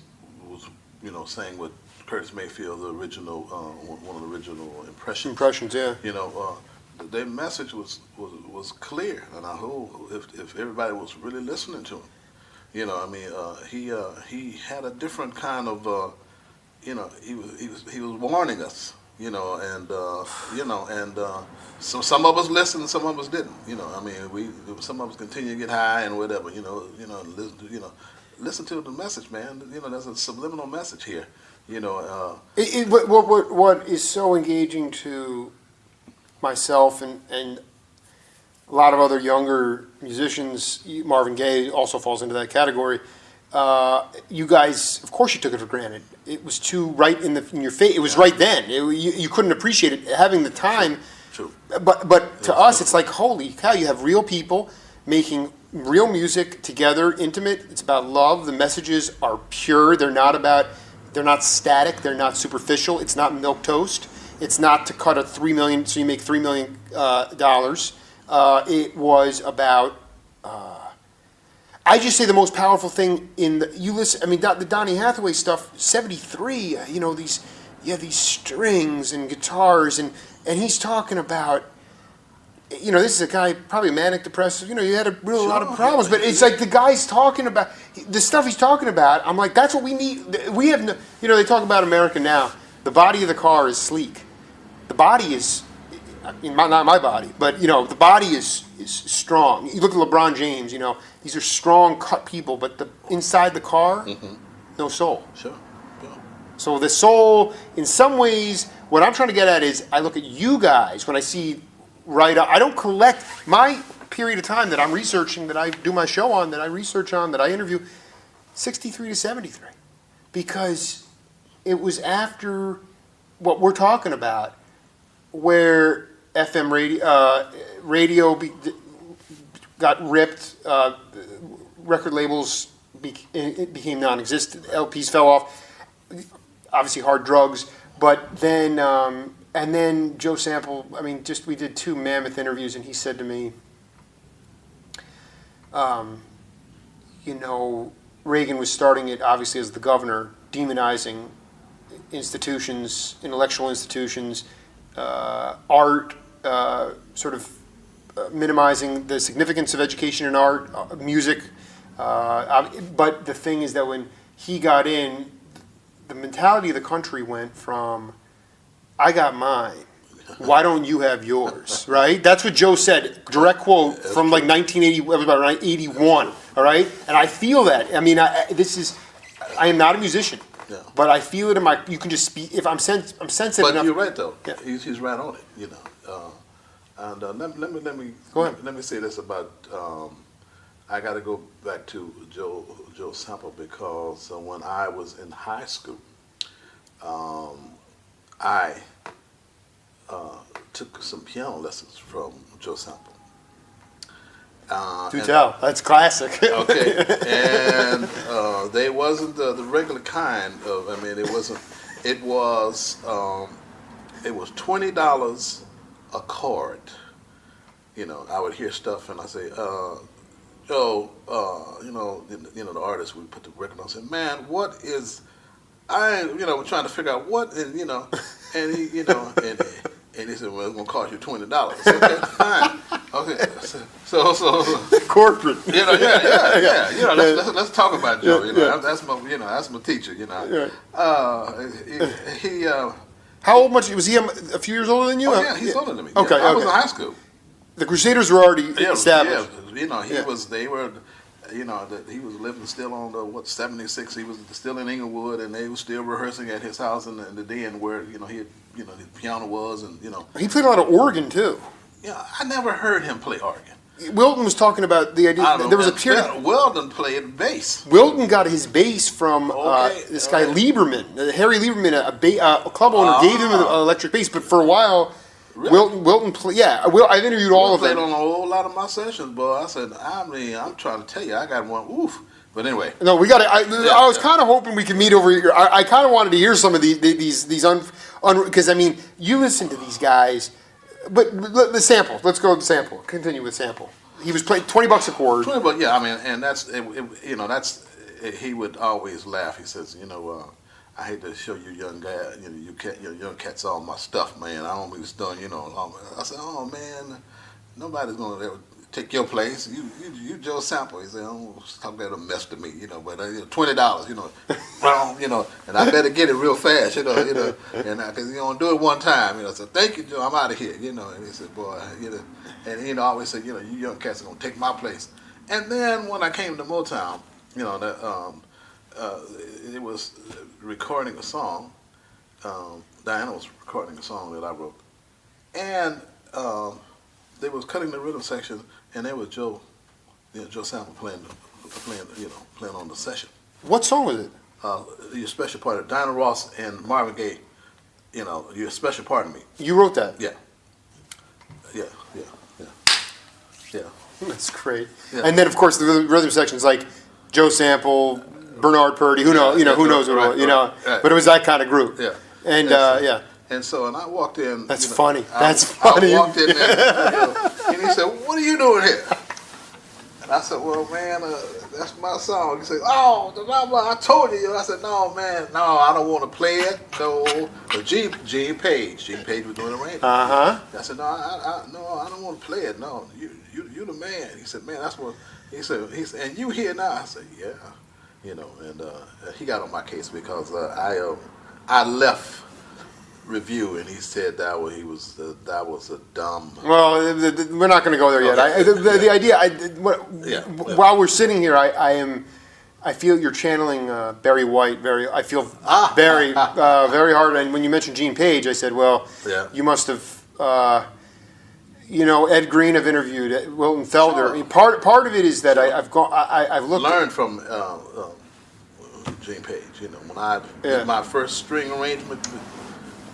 saying what Curtis Mayfield, the original, one of the original impressions, yeah. Their message was clear, and I hope if everybody was really listening to him. He had a different kind of, he was warning us, so some of us listened, some of us didn't, some of us continue to get high and whatever, listen to the message, man. There's a subliminal message here, What is so engaging to myself and a lot of other younger musicians, Marvin Gaye also falls into that category. You guys, of course, you took it for granted. It was too right in your face. It was right then. You couldn't appreciate it. Having the time True. But to us, it's like, holy cow, you have real people making real music together, intimate. It's about love. The messages are pure. They're not static. They're not superficial. It's not milquetoast. It's not to cut a $3 million, so you make $3 million dollars. It was about. I just say the most powerful thing you listen. I mean, the Donny Hathaway stuff. 73. These strings and guitars, and he's talking about. This is a guy, probably manic depressive. You had a lot of problems, but it's like the guy's talking about the stuff he's talking about. I'm like, that's what we need. We have no. They talk about America now. The body of the car is sleek. The body is, not my body, but the body is strong. You look at LeBron James. These are strong, cut people, but inside the car, no soul. Sure. So the soul, in some ways, what I'm trying to get at is, I look at you guys when I see. Right, I don't collect my period of time that I'm researching, that I do my show on, that I research on, that I interview, 63 to 73, because it was after what we're talking about, where FM radio got ripped, record labels became non-existent, LPs fell off, obviously hard drugs, but then. And then Joe Sample, we did 2 mammoth interviews, and he said to me, Reagan was starting it, obviously, as the governor, demonizing institutions, intellectual institutions, art, minimizing the significance of education in art, music. But the thing is that when he got in, the mentality of the country went from, I got mine. Why don't you have yours? Right? That's what Joe said. Direct quote from like 1980, about 81. All right, and I feel that. I am not a musician, but I feel it in my. You can just speak. If I'm sensitive but enough. You're right though. Yeah. He's right on it. And let me go ahead. Let me say this about. I got to go back to Joe Sample, because when I was in high school. I took some piano lessons from Joe Sample. Do tell. That's classic. Okay, and they wasn't the regular kind of. It wasn't. It was $20 a chord. I would hear stuff and I say, Joe, the artist would put the record on and say, man, what is. We're trying to figure out what, and and he, and he said, well, it's gonna cost you $20. Okay, fine. Okay, so corporate. Yeah. Let's talk about Joe. That's my teacher. How old was he? A few years older than you? Oh yeah, he's older than me. Okay, I was in high school. The Crusaders were already established. Yeah, he was. They were. He was living still on 76. He was still in Inglewood, and they were still rehearsing at his house in the den where his piano was, and He played a lot of organ too. Yeah, I never heard him play organ. Wilton was talking about the idea. There was a period. Wilton played bass. Wilton got his bass from this guy Lieberman, Harry Lieberman, a club owner, gave him an electric bass. But for a while, really? Wilton played. Yeah, I've interviewed all of them. Played on a whole lot of my sessions, boy. I said, I'm trying to tell you, I got one. Oof. But anyway. No, we got it. I was kind of hoping we could meet over here. I kind of wanted to hear some of these because you listen to these guys. But the sample. Let's go with the sample. Continue with sample. He was playing $20 a chord. $20, yeah. And that's he would always laugh. He says, I hate to show you young guy, you young cats all my stuff, man. I don't mean it's done, I said, oh man, nobody's gonna ever take your place. You Joe Sample. He said, oh, talk about a mess to me, but $20, and I better get it real fast, and because you don't do it one time, So thank you, Joe. I'm out of here, And he said, boy, and he always said, you young cats are gonna take my place. And then when I came to Motown, it was recording a song. Diana was recording a song that I wrote, and they was cutting the rhythm section, and there was Joe Sample playing on the session. What song was it? Your Special Part of Diana Ross and Marvin Gaye. Your Special Part of Me. You wrote that? Yeah. yeah, yeah, yeah, yeah. That's great. Yeah. And then, of course, the rhythm section's like Joe Sample, Bernard Purdy. Who knows? Who knows what it was? Right. But it was that kind of group. Yeah. And so, yeah. And I walked in. That's funny. That's funny. I walked in there, and he said, "What are you doing here?" And I said, "Well, man, that's my song." He said, "Oh, I told you." I said, "No, man, no, I don't want to play it. No." But Gene Page was doing the arrangement. I said, "No, I don't want to play it. No, you the man." He said, "Man, that's what." He said, "And you here now?" I said, "Yeah." And he got on my case because I left review and he said that was a dumb. Well, we're not going to go there yet. Okay. The idea, Yeah. while we're sitting here, I feel you're channeling Barry White. I feel very hard. And when you mentioned Gene Page, I said, well, Yeah. you must have. Ed Green I've interviewed, Wilton Felder. Sure. Part of it is that I've looked. Learned from Gene Page. When I did my first string arrangement,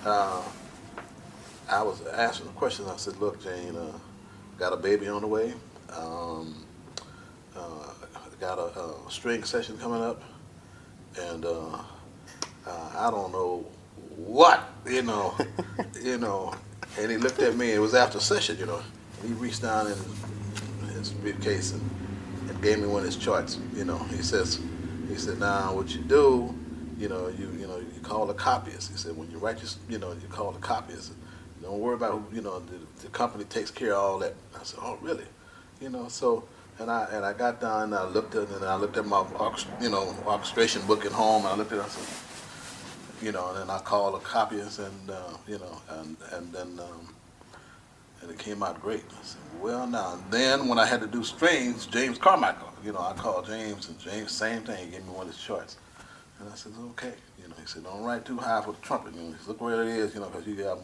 I was asking the question. I said, "Look, Jane, got a baby on the way. Got a string session coming up, and I don't know what, And he looked at me. It was after session, He reached down in his briefcase and gave me one of his charts. He said, "Now what you do, you call the copyist." He said, "When you write you call the copyist. Don't worry about the company takes care of all that." I said, "Oh, really?" So and I got done. I looked at my orchestration book at home. And I looked at it. I said, and then I called a copyist, and and it came out great. I said, "Well, now." Then when I had to do strings, James Carmichael, I called James, and James, same thing. He gave me one of his charts, and I said, "Okay." He said, "Don't write too high for the trumpet. He said, look where it is, because you have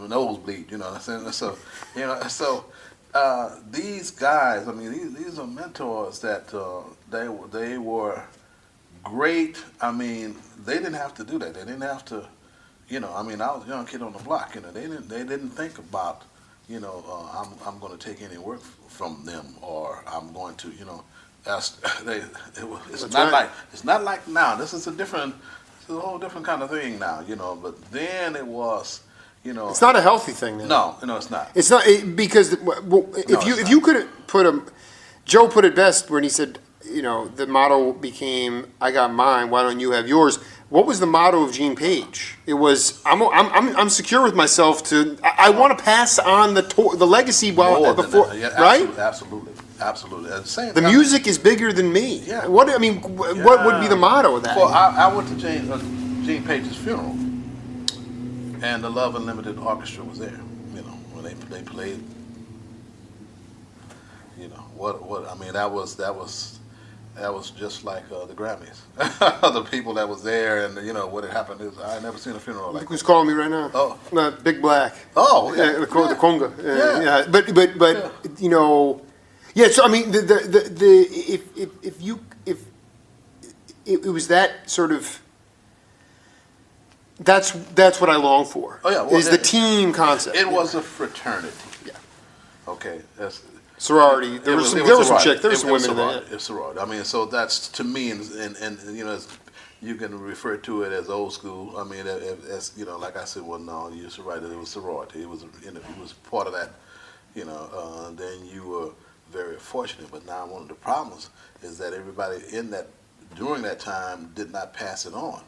a nosebleed." I said, so these guys, these are mentors that they were great. They didn't have to do that. They didn't have to, I was a young kid on the block. They didn't think about, I'm going to take any work from them, or I'm going to, it's not like now. This is a whole different kind of thing now, But then it was, It's not a healthy thing now. No, it's not. It's not because if you could put Joe put it best when he said, the motto became, "I got mine. Why don't you have yours?" What was the motto of Gene Page? It was, "I'm secure with myself to. I want to pass on the legacy before." Yeah, right? Absolutely. At the same The time, music is bigger than me. Yeah. What would be the motto of that? Well, I went to Gene Page's funeral, and the Love Unlimited Orchestra was there. When they played. That was just like the Grammys. The people that was there, and what had happened is I had never seen a funeral like Look who's calling me right now. Oh. Big Black. Oh, yeah. The conga. Yeah. But Yeah. So if it was that sort of. That's what I long for. Oh, yeah. Well, is the team concept. It was a fraternity. Yeah. Okay. That's sorority. There was some women in there. It's sorority. So that's to me, and you can refer to it as old school. As like I said, well, no, you're right. It was sorority. It was part of that. Then you were very fortunate. But now one of the problems is that everybody during that time did not pass it on.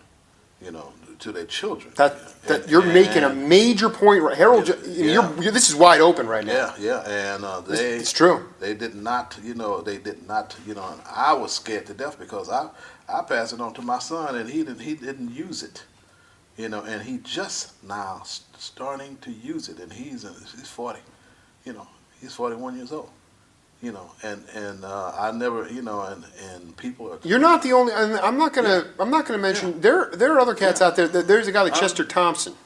To their children. You're making a major point, right, Harold? This is wide open right now. Yeah, and it's true. They did not, and I was scared to death because I passed it on to my son, and he didn't use it, and he just now starting to use it, and he's 40, he's 41 years old. I never, and people are. You're not the only. I'm not gonna mention. Yeah. There are other cats out there. There's a guy like Chester Thompson.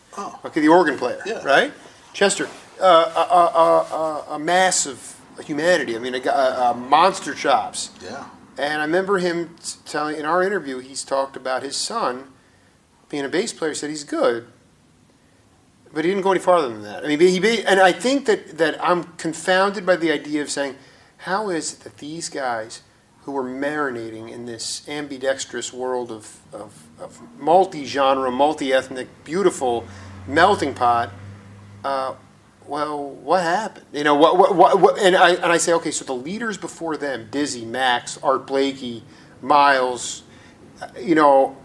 Okay, the organ player. Yeah. Right. Chester, a mass of humanity. Monster chops. Yeah. And I remember him telling in our interview. He's talked about his son being a bass player. He said he's good, But he didn't go any farther than that. I mean, and I think that I'm confounded by the idea of saying, how is it that these guys who were marinating in this ambidextrous world of multi-genre, multi-ethnic, beautiful melting pot, well, what happened? You know, what and I say, okay, so the leaders before them, Dizzy, Max, Art Blakey, Miles, you know,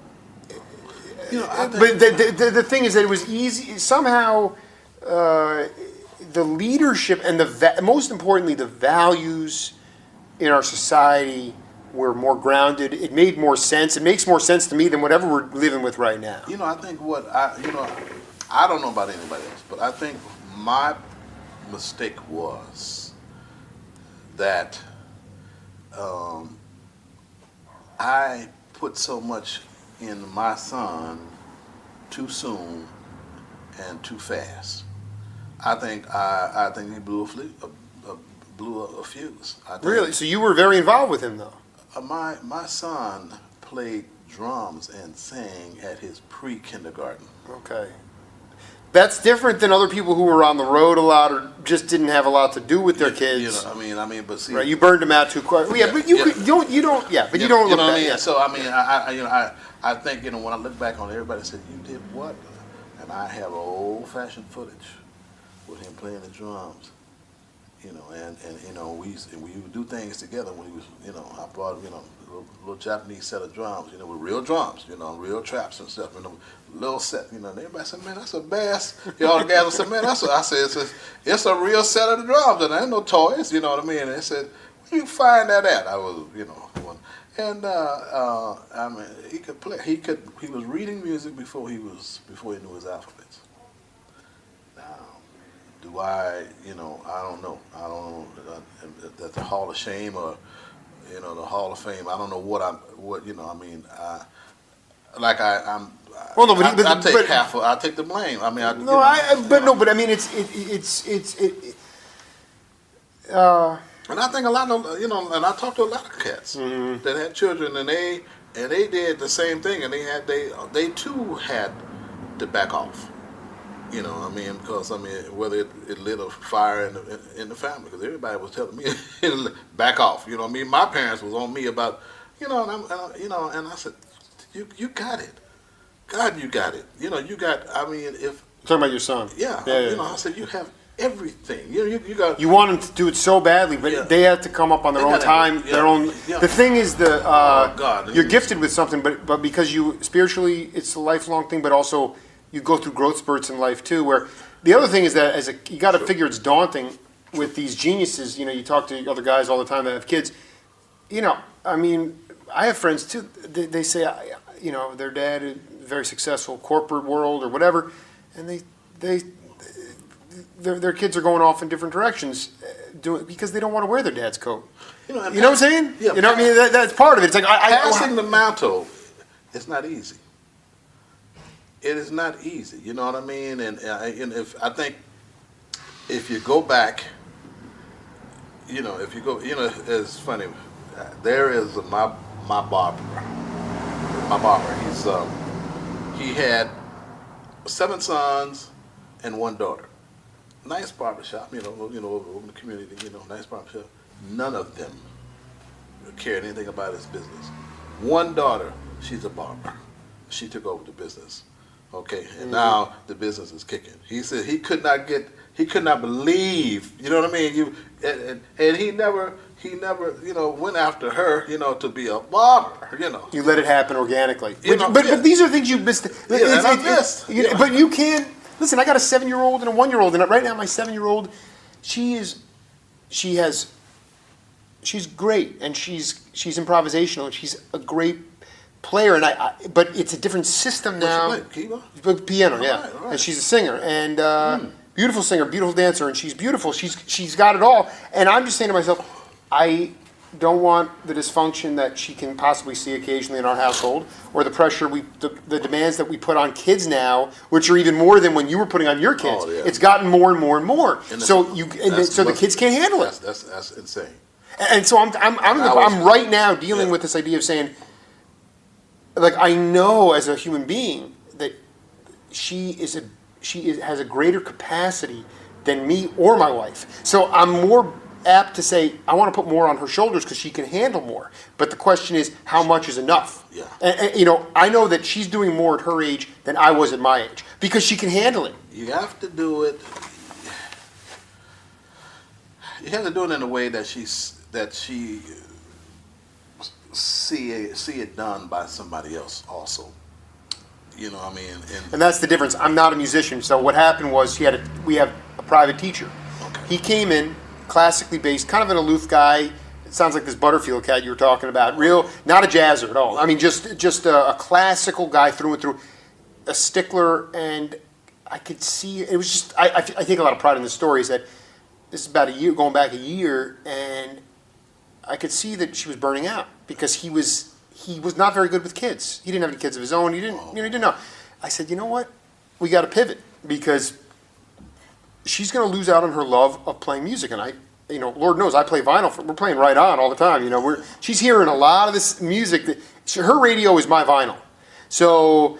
I but think, the thing is that it was easy somehow. The leadership and most importantly, the values in our society were more grounded. It made more sense. It makes more sense to me than whatever we're living with right now. I think I don't know about anybody else, but I think my mistake was that I put so much in my son too soon and too fast. I think he blew a fuse. Really? So you were very involved with him, though? My son played drums and sang at his pre-kindergarten. Okay. That's different than other people who were on the road a lot or just didn't have a lot to do with their kids. But see, right? You burned them out too quick. Yeah, but you don't. You don't look what I at mean. that. So I think when I look back on it, everybody said you did what, and I have old-fashioned footage with him playing the drums. And we would do things together when he was, I brought a little Japanese set of drums, with real drums, real traps and stuff, little set, and everybody said, man, that's a bass. All the guys said, man, I said, it's a real set of the drums, and there ain't no toys, you know what I mean? And they said, where you find that at? I was, one. And I mean, he could play. He was reading music before he knew his alphabets. Do I don't know. I don't know that the Hall of Shame or, the Hall of Fame. I don't know I take the blame. I mean, but I mean, and I think a lot of and I talked to a lot of cats that had children, and they did the same thing, and they too had to back off. Because whether it lit a fire in the family, because everybody was telling me back off. My parents was on me about, and I said, you got it, God, you got it. You got. I mean, if talking about your son, yeah. I said you have everything. You got. You want them to do it so badly, but they have to come up on their own time, their own. Yeah. The thing is, God, you're gifted with something, but because you spiritually, it's a lifelong thing, but also. You go through growth spurts in life too. Where the other thing is that you got to figure it's daunting with these geniuses. You talk to other guys all the time that have kids. I mean, I have friends too. They say, their dad is very successful corporate world or whatever, and their kids are going off in different directions, because they don't want to wear their dad's coat. You know what I'm saying? Yeah, I mean that's part of it. It's like passing the mantle. It's not easy. It is not easy, you know what I mean? And if you go back, it's funny. There is my barber. He had 7 sons and 1 daughter. Nice barbershop, over in the community, nice barbershop. None of them cared anything about his business. 1 daughter, she's a barber. She took over the business. Okay, and now the business is kicking. He said he could not believe, you know what I mean? And he never, went after her, to be a barber, You let it happen organically. But these are things you missed. I missed. But you can't, listen, I got a 7-year-old and a 1-year-old, and right now my 7-year-old, she's great, and she's improvisational, and she's a great player, but it's a different system now. What's she play? Piano, yeah. All right. And she's a singer, and beautiful singer, beautiful dancer, and she's beautiful. She's got it all. And I'm just saying to myself, I don't want the dysfunction that she can possibly see occasionally in our household, or the pressure the demands that we put on kids now, which are even more than when you were putting on your kids. Oh, yeah. It's gotten more and more and more. So the kids can't handle it. That's insane. And so I'm right now dealing with this idea of saying, like, I know as a human being that she is has a greater capacity than me or my wife. So I'm more apt to say I want to put more on her shoulders because she can handle more. But the question is, how much is enough? Yeah. And I know that she's doing more at her age than I was at my age because she can handle it. You have to do it. You have to do it in a way that she see it done by somebody else also. You know what I mean? And that's the difference. I'm not a musician, so what happened was we have a private teacher. Okay. He came in, classically based, kind of an aloof guy. It sounds like this Butterfield cat you were talking about. Real, not a jazzer at all. I mean, just a classical guy through and through, a stickler, and I could see it was just. I take a lot of pride in the stories that this is about going back a year, and I could see that she was burning out because he was not very good with kids. He didn't have any kids of his own. He didn't know. I said, you know what? We got to pivot because she's going to lose out on her love of playing music. And Lord knows I play vinyl. We're playing Right On all the time. She's hearing a lot of this music. Her radio is my vinyl. So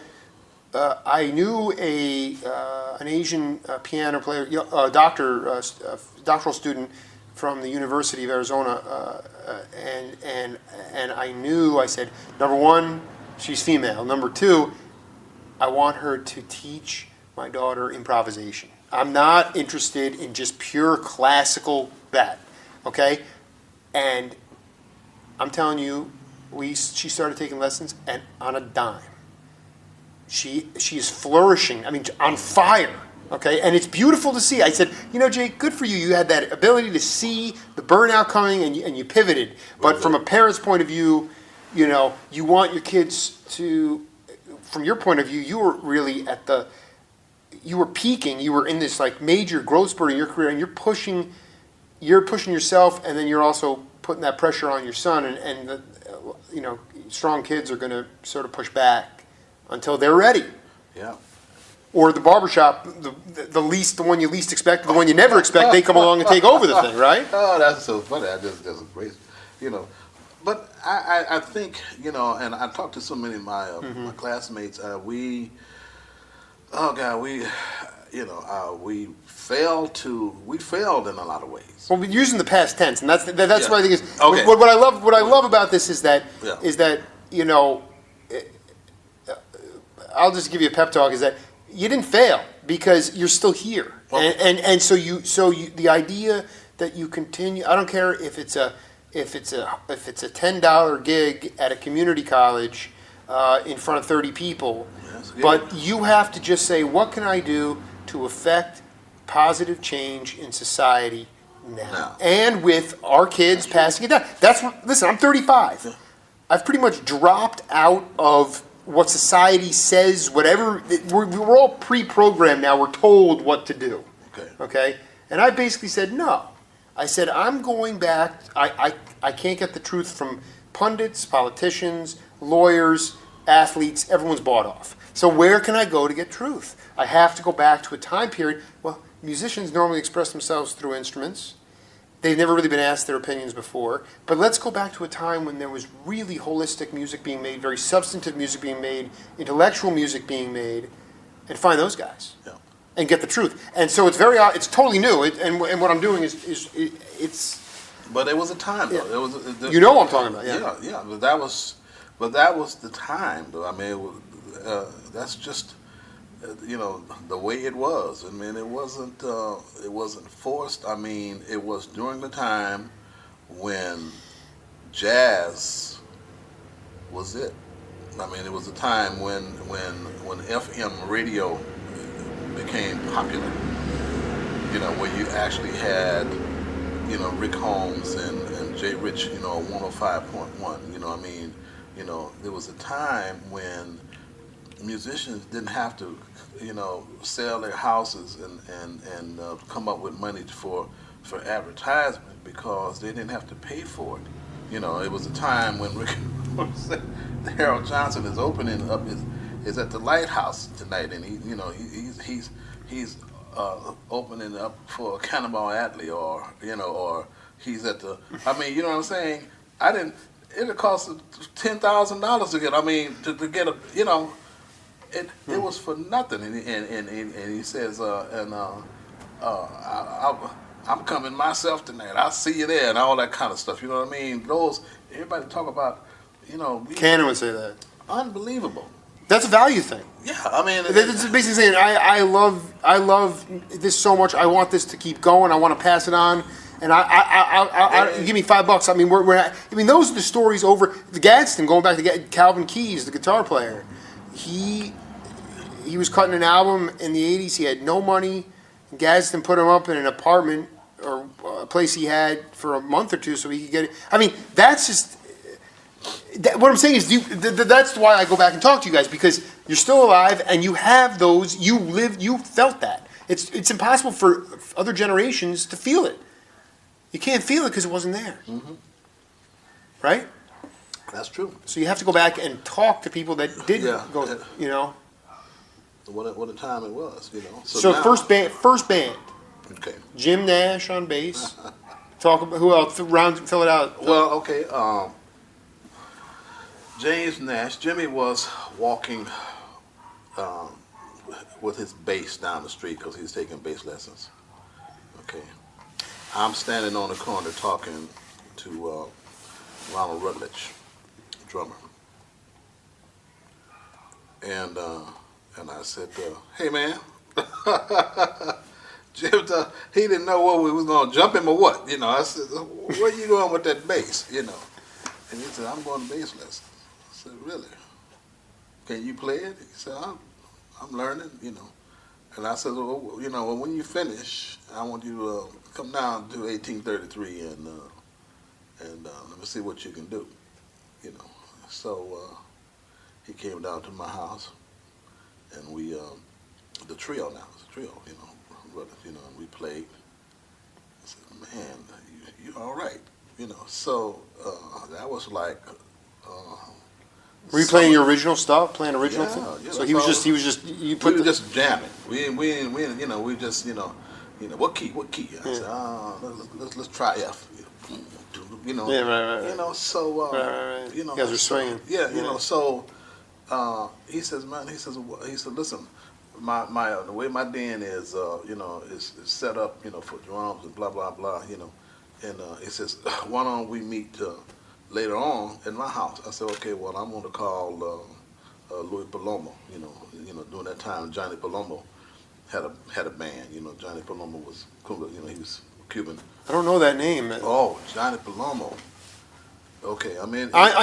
I knew an Asian piano player, doctoral student from the University of Arizona, and I knew. I said, number one, she's female. Number two, I want her to teach my daughter improvisation. I'm not interested in just pure classical okay? And I'm telling you, she started taking lessons and on a dime. She is flourishing. I mean, on fire. Okay, and it's beautiful to see. I said, Jake, good for you. You had that ability to see the burnout coming, and you pivoted. But from a parent's point of view, you want your kids to. From your point of view, you were really you were peaking. You were in this like major growth spurt in your career, and you're pushing yourself, and then you're also putting that pressure on your son. And strong kids are going to sort of push back until they're ready. Yeah. Or the barbershop, the one you least expect, the one you never expect, they come along and take over the thing, right? Oh, that's so funny. That's great. But I think, and I talked to so many of my my classmates. We failed in a lot of ways. Well, we're using the past tense, and that's what I think is. Okay. What I love about this is that I'll just give you a pep talk. Is that you didn't fail because you're still here, and so the idea that you continue. I don't care if it's a $10 gig at a community college in front of 30 people, but you have to just say, what can I do to affect positive change in society now? And with our kids passing it down. Listen, I'm 35. Yeah. I've pretty much dropped out of what society says, whatever. We're all pre-programmed now. We're told what to do. Okay? And I basically said, no. I said, I'm going back. I can't get the truth from pundits, politicians, lawyers, athletes. Everyone's bought off. So where can I go to get truth? I have to go back to a time period. Well, musicians normally express themselves through instruments. They've never really been asked their opinions before. But let's go back to a time when there was really holistic music being made, very substantive music being made, intellectual music being made, and find those guys. Yeah. And get the truth. And so it's totally new. And what I'm doing is it's. But it was a time, though. Yeah. It was. What I'm talking about. Yeah. Yeah. But that was the time, though. I mean, that's just. The way it was. I mean, it wasn't forced. I mean, it was during the time when jazz was it. I mean, it was a time when FM radio became popular. Where you actually had, Rick Holmes and Jay Rich, 105.1. I mean, there was a time when musicians didn't have to, sell their houses and come up with money for advertisement because they didn't have to pay for it. It was a time when Harold Johnson is opening up is at the Lighthouse tonight, and he's opening up for Cannonball Adderley, or he's at the. I mean, you know what I'm saying? It'd cost $10,000 to get. I mean, to get a. It was for nothing, and he says, I'm coming myself tonight. I'll see you there, and all that kind of stuff. You know what I mean? Everybody talk about, Cannon would say that. Unbelievable. That's a value thing. Yeah, I mean, It's basically saying I love this so much. I want this to keep going. I want to pass it on. And I give me $5. I mean, those are the stories over the Gadsden. Going back to Calvin Keyes, the guitar player, he was cutting an album in the '80s. He had no money. Gadsden put him up in an apartment or a place he had for a month or two so he could get it. I mean, that's just. What I'm saying is, that's why I go back and talk to you guys, because you're still alive and you have those. You felt that. It's impossible for other generations to feel it. You can't feel it because it wasn't there. Mm-hmm. Right? That's true. So you have to go back and talk to people that did go. What a time it was. So now, first band. Okay. Jim Nash on bass. Talk about who else? Fill it out. Well, okay. James Nash. Jimmy was walking with his bass down the street because he was taking bass lessons. Okay. I'm standing on the corner talking to Ronald Rutledge, drummer. And I said, hey, man. Jim, he didn't know what we was going to jump him or what. I said, where you going with that bass, And he said, I'm going to bass lessons. I said, really? Can you play it? He said, I'm learning, And I said, well, when you finish, I want you to come down to 1833 and let me see what you can do, So he came down to my house, and we, the trio now, it's a trio, and we played. I said, man, you all right, So that was like. Were you playing your original stuff? Playing original yeah, stuff? Yeah, so he was just. We were just jamming. We just what key? I said, let's try F. Yeah, right. So right. You guys are swinging. Yeah, So he says, man, he said, listen, the way my den is, is set up, for drums and blah blah blah, and he says, why don't we meet later on in my house? I said, okay, well, I'm going to call Louis Palomo. During that time, Johnny Palomo had a band. Johnny Palomo was cool. He was Cuban. I don't know that name. Oh, Johnny Palomo. Okay, I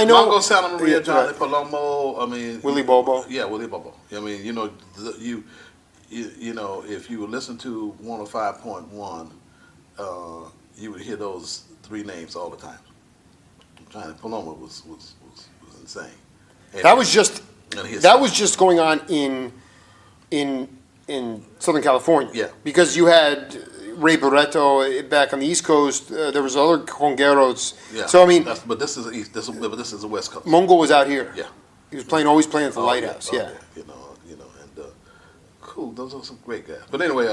know Mongo Santa Maria, Johnny Palomo. Willie Bobo. Yeah, Willie Bobo. If you would listen to 105.1, you would hear those three names all the time. Johnny Palomo was insane. That was just going on in Southern California. Yeah. Because you had Ray Barreto back on the East Coast. There was other congueros. Yeah. So but this is the East. This is the West Coast. Mongo was out here. Yeah. He was always playing at the Lighthouse. Yeah. And cool. Those are some great guys. But anyway,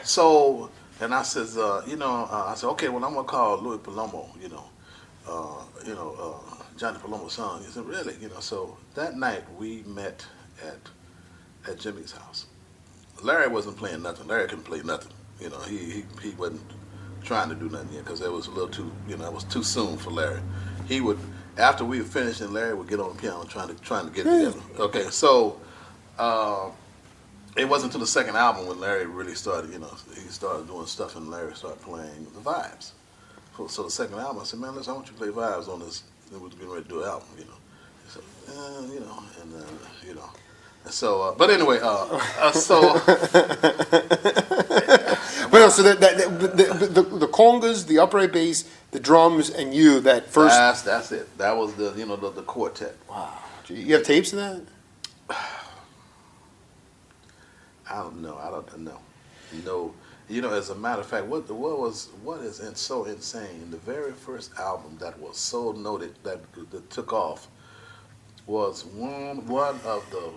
so and I says, I said, okay, well, I'm gonna call Louis Palomo. Johnny Palomo's son. He said, really? So that night we met at Jimmy's house. Larry wasn't playing nothing. Larry couldn't play nothing. He wasn't trying to do nothing yet because it was a little too, it was too soon for Larry. He would, after we were finished, and Larry would get on the piano trying to get it together. Okay, so it wasn't until the second album when Larry really started, he started doing stuff, and Larry started playing the vibes. So the second album, I said, man, listen, I want you to play vibes on this. We were getting ready to do an album, He said, So, but anyway, so. Well, so the congas, the upright bass, the drums, and you that first. That's it. That was the quartet. Wow. You have tapes of that? I don't know. No. As a matter of fact, what is so insane? The very first album that was so noted that took off was one of the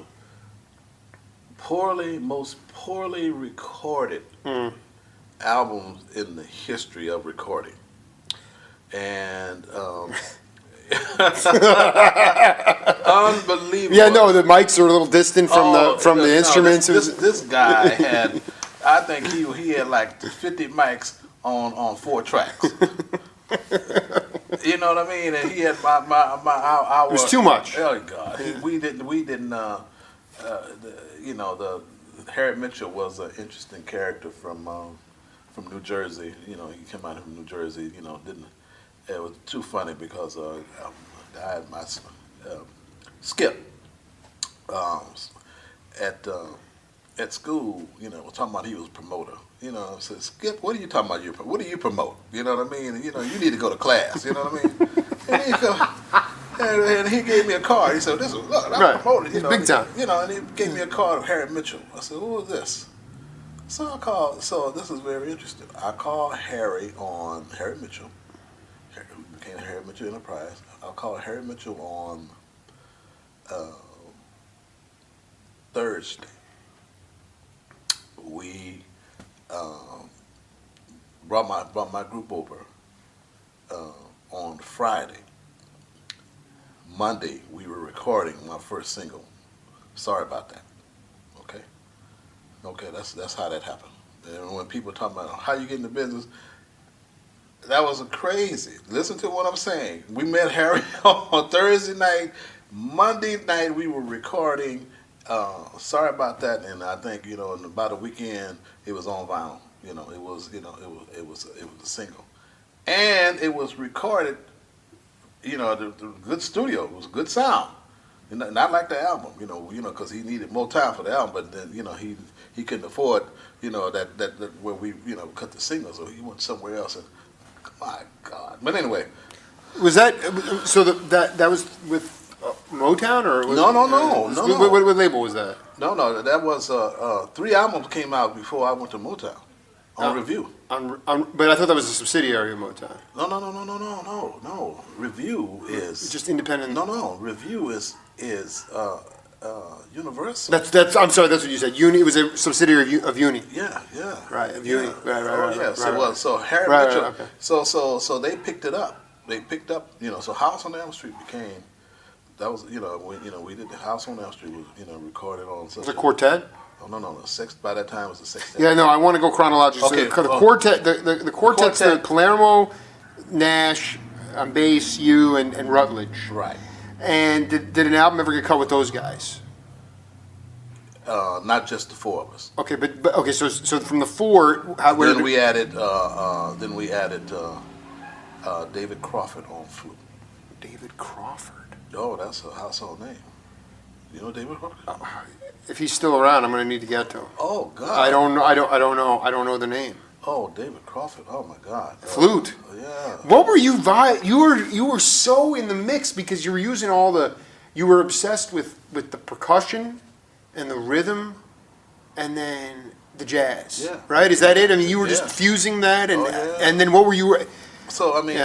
most poorly recorded albums in the history of recording, and Unbelievable. Yeah, no, the mics are a little distant from the instruments. This guy had, I think he had like 50 mics on 4 tracks. You know what I mean? And he had our It was too much. Oh God, we didn't. The Harry Mitchell was an interesting character from New Jersey. You know, he came out from New Jersey. You know, didn't. It was too funny because I had my Skip at school. You know, was talking about he was a promoter. You know, I said, Skip, what are you talking about? What do you promote? You know what I mean? You know, you need to go to class. You know what I mean? And he gave me a card. He said, look, I'm promoted. You know, big time. You know, and he gave me a card of Harry Mitchell. I said, who is this? So I called. So this is very interesting. I called Harry Mitchell. Harry became Harry Mitchell Enterprise. I called Harry Mitchell on Thursday. We brought my group over on Friday. Monday we were recording my first single. Sorry about that. Okay, that's how that happened. And when people talk about how you get in the business, that was crazy. Listen to what I'm saying. We met Harry on Thursday night. Monday night we were recording. Sorry about that. And I think in about a weekend it was on vinyl. It was a single, and it was recorded. The good studio. It was good sound. Not like the album, because he needed more time for the album. But then, he couldn't afford, that where we, cut the singles, so he went somewhere else. And my God! But anyway, was that so? That was with Motown or was no. What label was that? No. That was 3 albums came out before I went to Motown on Review. But I thought that was a subsidiary of Motown. No. Review is just independent. No. Review is Universal. That's. I'm sorry. That's what you said. Uni. It was a subsidiary of Uni. Yeah. Right. Of Uni. Right. So Harry Mitchell. Okay. So they picked it up. They picked up. So House on Elm Street became. That was we did the House on Elm Street was recorded on. Was it quartet? Oh no. By that time it was the sextet. Yeah. No. I want to go chronologically. Okay. So the quartet. The quartet's the Palermo, Nash, on bass, you and Rutledge. Right. And did an album ever get cut with those guys? Not just the 4 of us. Okay, but okay, so from the 4, then we added David Crawford on flute. David Crawford. Oh, that's a household name. You know David Crawford? If he's still around, I'm going to need to get to him. Oh God. I don't know the name. Oh, David Crawford. Oh my God. Flute. Yeah. What were you you were so in the mix because you were using you were obsessed with the percussion and the rhythm and then the jazz. Yeah. Right? Is that it? I mean, you were just fusing that and then what were you? So I mean,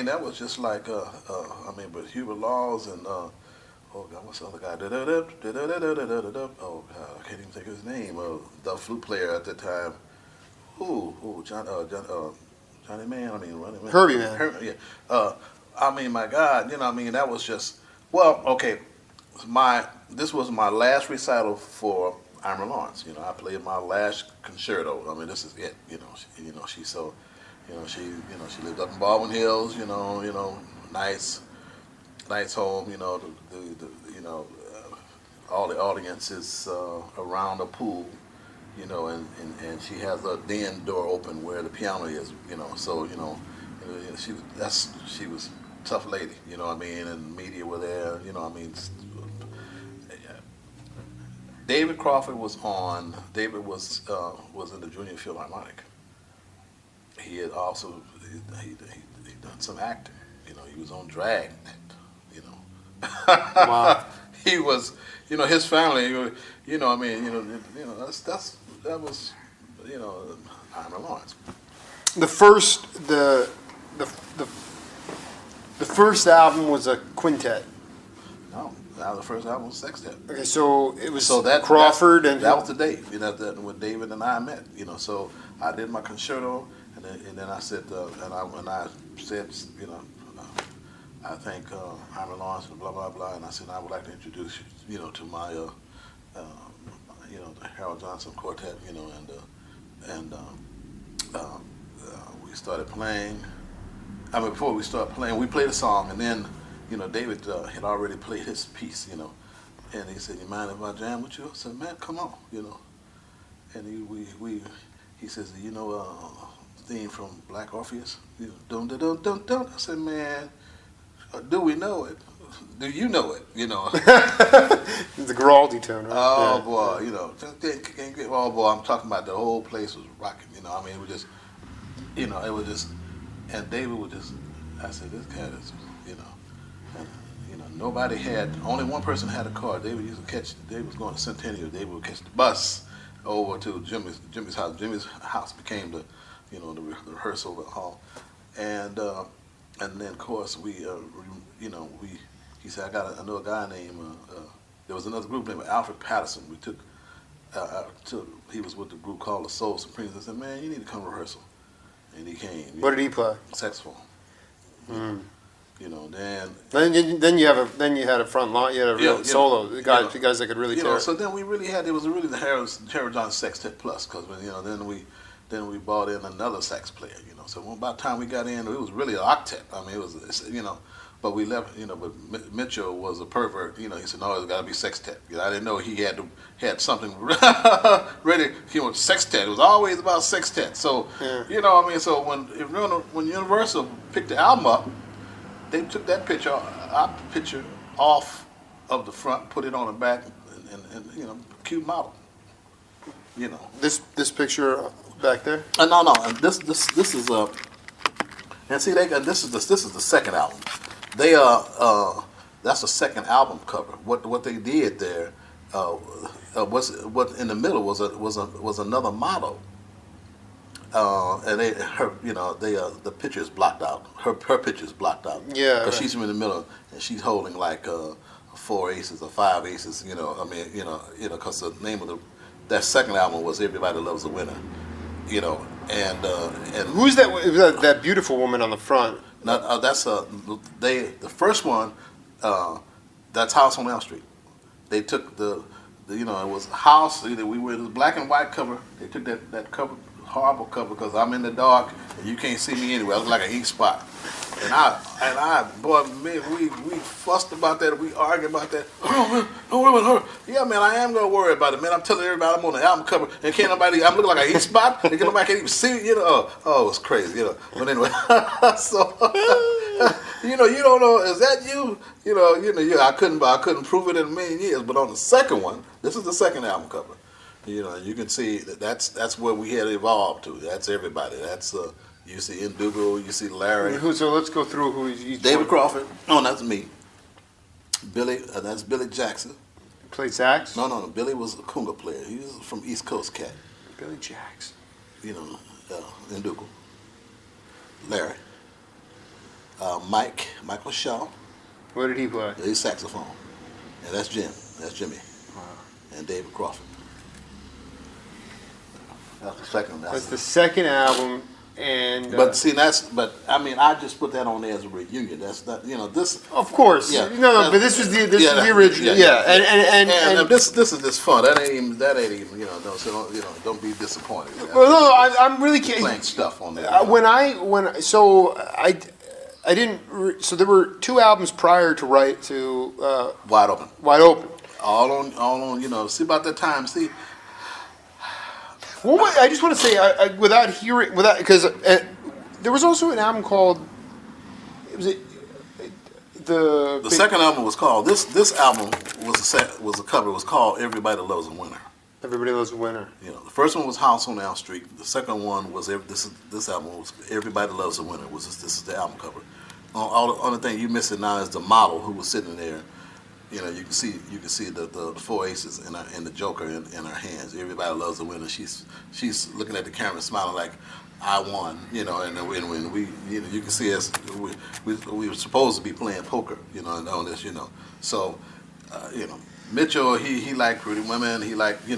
that was just like but Hubert Laws and oh God, what's the other guy? Oh God, I can't even think of his name. The flute player at the time. Johnny Man. I mean, Running Man. Herbie Man. Yeah. My God, that was just okay. This was my last recital for Irma Lawrence. I played my last concerto. I mean, this is it. She lived up in Baldwin Hills. Nice home. All the audience is around the pool. And she has a den door open where the piano is. She was a tough lady. And the media were there. David Crawford was on. David was in the Junior Philharmonic. He had also he done some acting. He was on Dragnet. Wow. He was. His family. That was Irma Lawrence. The first album was a quintet. No, the first album was sextet. Okay, so it was that Crawford and that was the date. When David and I met. So I did my concerto, and then I said, and I said, I thank Hyman Lawrence and blah blah blah, and I said I would like to introduce you, to my the Harold Johnson Quartet, and we started playing. I mean, before we started playing, we played a song, and then David had already played his piece, and he said, "You mind if I jam with you?" I said, "Man, come on," and he says, theme from Black Orpheus, dum dum dum dum dum. I said, "Man, do we know it? Do you know it?" The Giraldi tone, right? Oh Yeah. boy, can't get. Oh boy, I'm talking about the whole place was rocking. I mean, it was just, it was just, and David was just. I said, "This cat is, and, nobody had. Only one person had a car. David used to catch. David was going to Centennial. David would catch the bus over to Jimmy's house. Jimmy's house became the rehearsal hall, and then of course he said, I know a guy named there was another group named Alfred Patterson. We took he was with the group called the Soul Supremes. I said, "Man, you need to come to rehearsal," and he came. What did he play? Saxophone. Then you had a front line. You had a real solo. The guys that could really tear. So then it was really the Harold Johnson Sextet Plus, because then we brought in another sax player. So by the time we got in, it was really an octet. I mean, it was but we left. But Mitchell was a pervert. He said, "No, it's got to be sextet." I didn't know he had something ready. Sextet. It was always about sextet. So So when Universal picked the album up, they took that our picture off of the front, put it on the back, and cute model. This picture back there. No. And this is and see this is the second album. They that's the second album cover. What they did there was what in the middle was another model. And the picture is blocked out. Her picture is blocked out. Yeah. Because she's in the middle and she's holding like 4 aces or 5 aces. Because the name of that second album was "Everybody Loves a Winner." And Who's that? That beautiful woman on the front. That's the first one. That's House on Elm Street. They took it was House. We were the black and white cover. They took that cover. Horrible cover, because I'm in the dark and you can't see me anyway. I look like an ink spot. We fussed about that. We argued about that. Oh, don't worry about her. Yeah, man, I am gonna worry about it, man. I'm telling everybody I'm on the album cover and can't nobody. I'm looking like an ink spot. And nobody can't even see me. Oh, it's crazy. But anyway, so you don't know. Is that you? I couldn't prove it in a million years. But on the second one, this is the second album cover. You can see that's where we had evolved to. That's everybody. That's you see Ndugu, you see Larry. So let's go through who he's David Crawford. Oh, that's me. Billy. That's Billy Jackson. Played sax. No. Billy was a conga player. He was from East Coast cat. Billy Jackson. Ndugu. Larry. Michael Shaw. What did he play? He's saxophone. And that's Jim. That's Jimmy. Wow. And David Crawford. That's the second. That's the second album, and I just put that on there as a reunion. That's not this. Of course, yeah. No, but this was the original. Yeah. And this is just fun. That ain't even don't be disappointed. Well, no, I'm really playing stuff on there. I didn't. So there were 2 albums prior to Wide Open. Wide Open. All on. See about that time. See. Well, I just want to say, because there was also an album called, the second album was called, this album was a cover, it was called "Everybody Loves a Winner." Everybody Loves a Winner. The first one was House on Elm Street. The second one was this album was "Everybody Loves a Winner." This is the album cover. All the only thing you missing now is the model who was sitting there. You can see the 4 aces and the Joker in her hands. Everybody Loves a Winner. She's looking at the camera, smiling like, "I won." And when we you can see us. We were supposed to be playing poker. On this. So Mitchell he liked pretty women. He liked you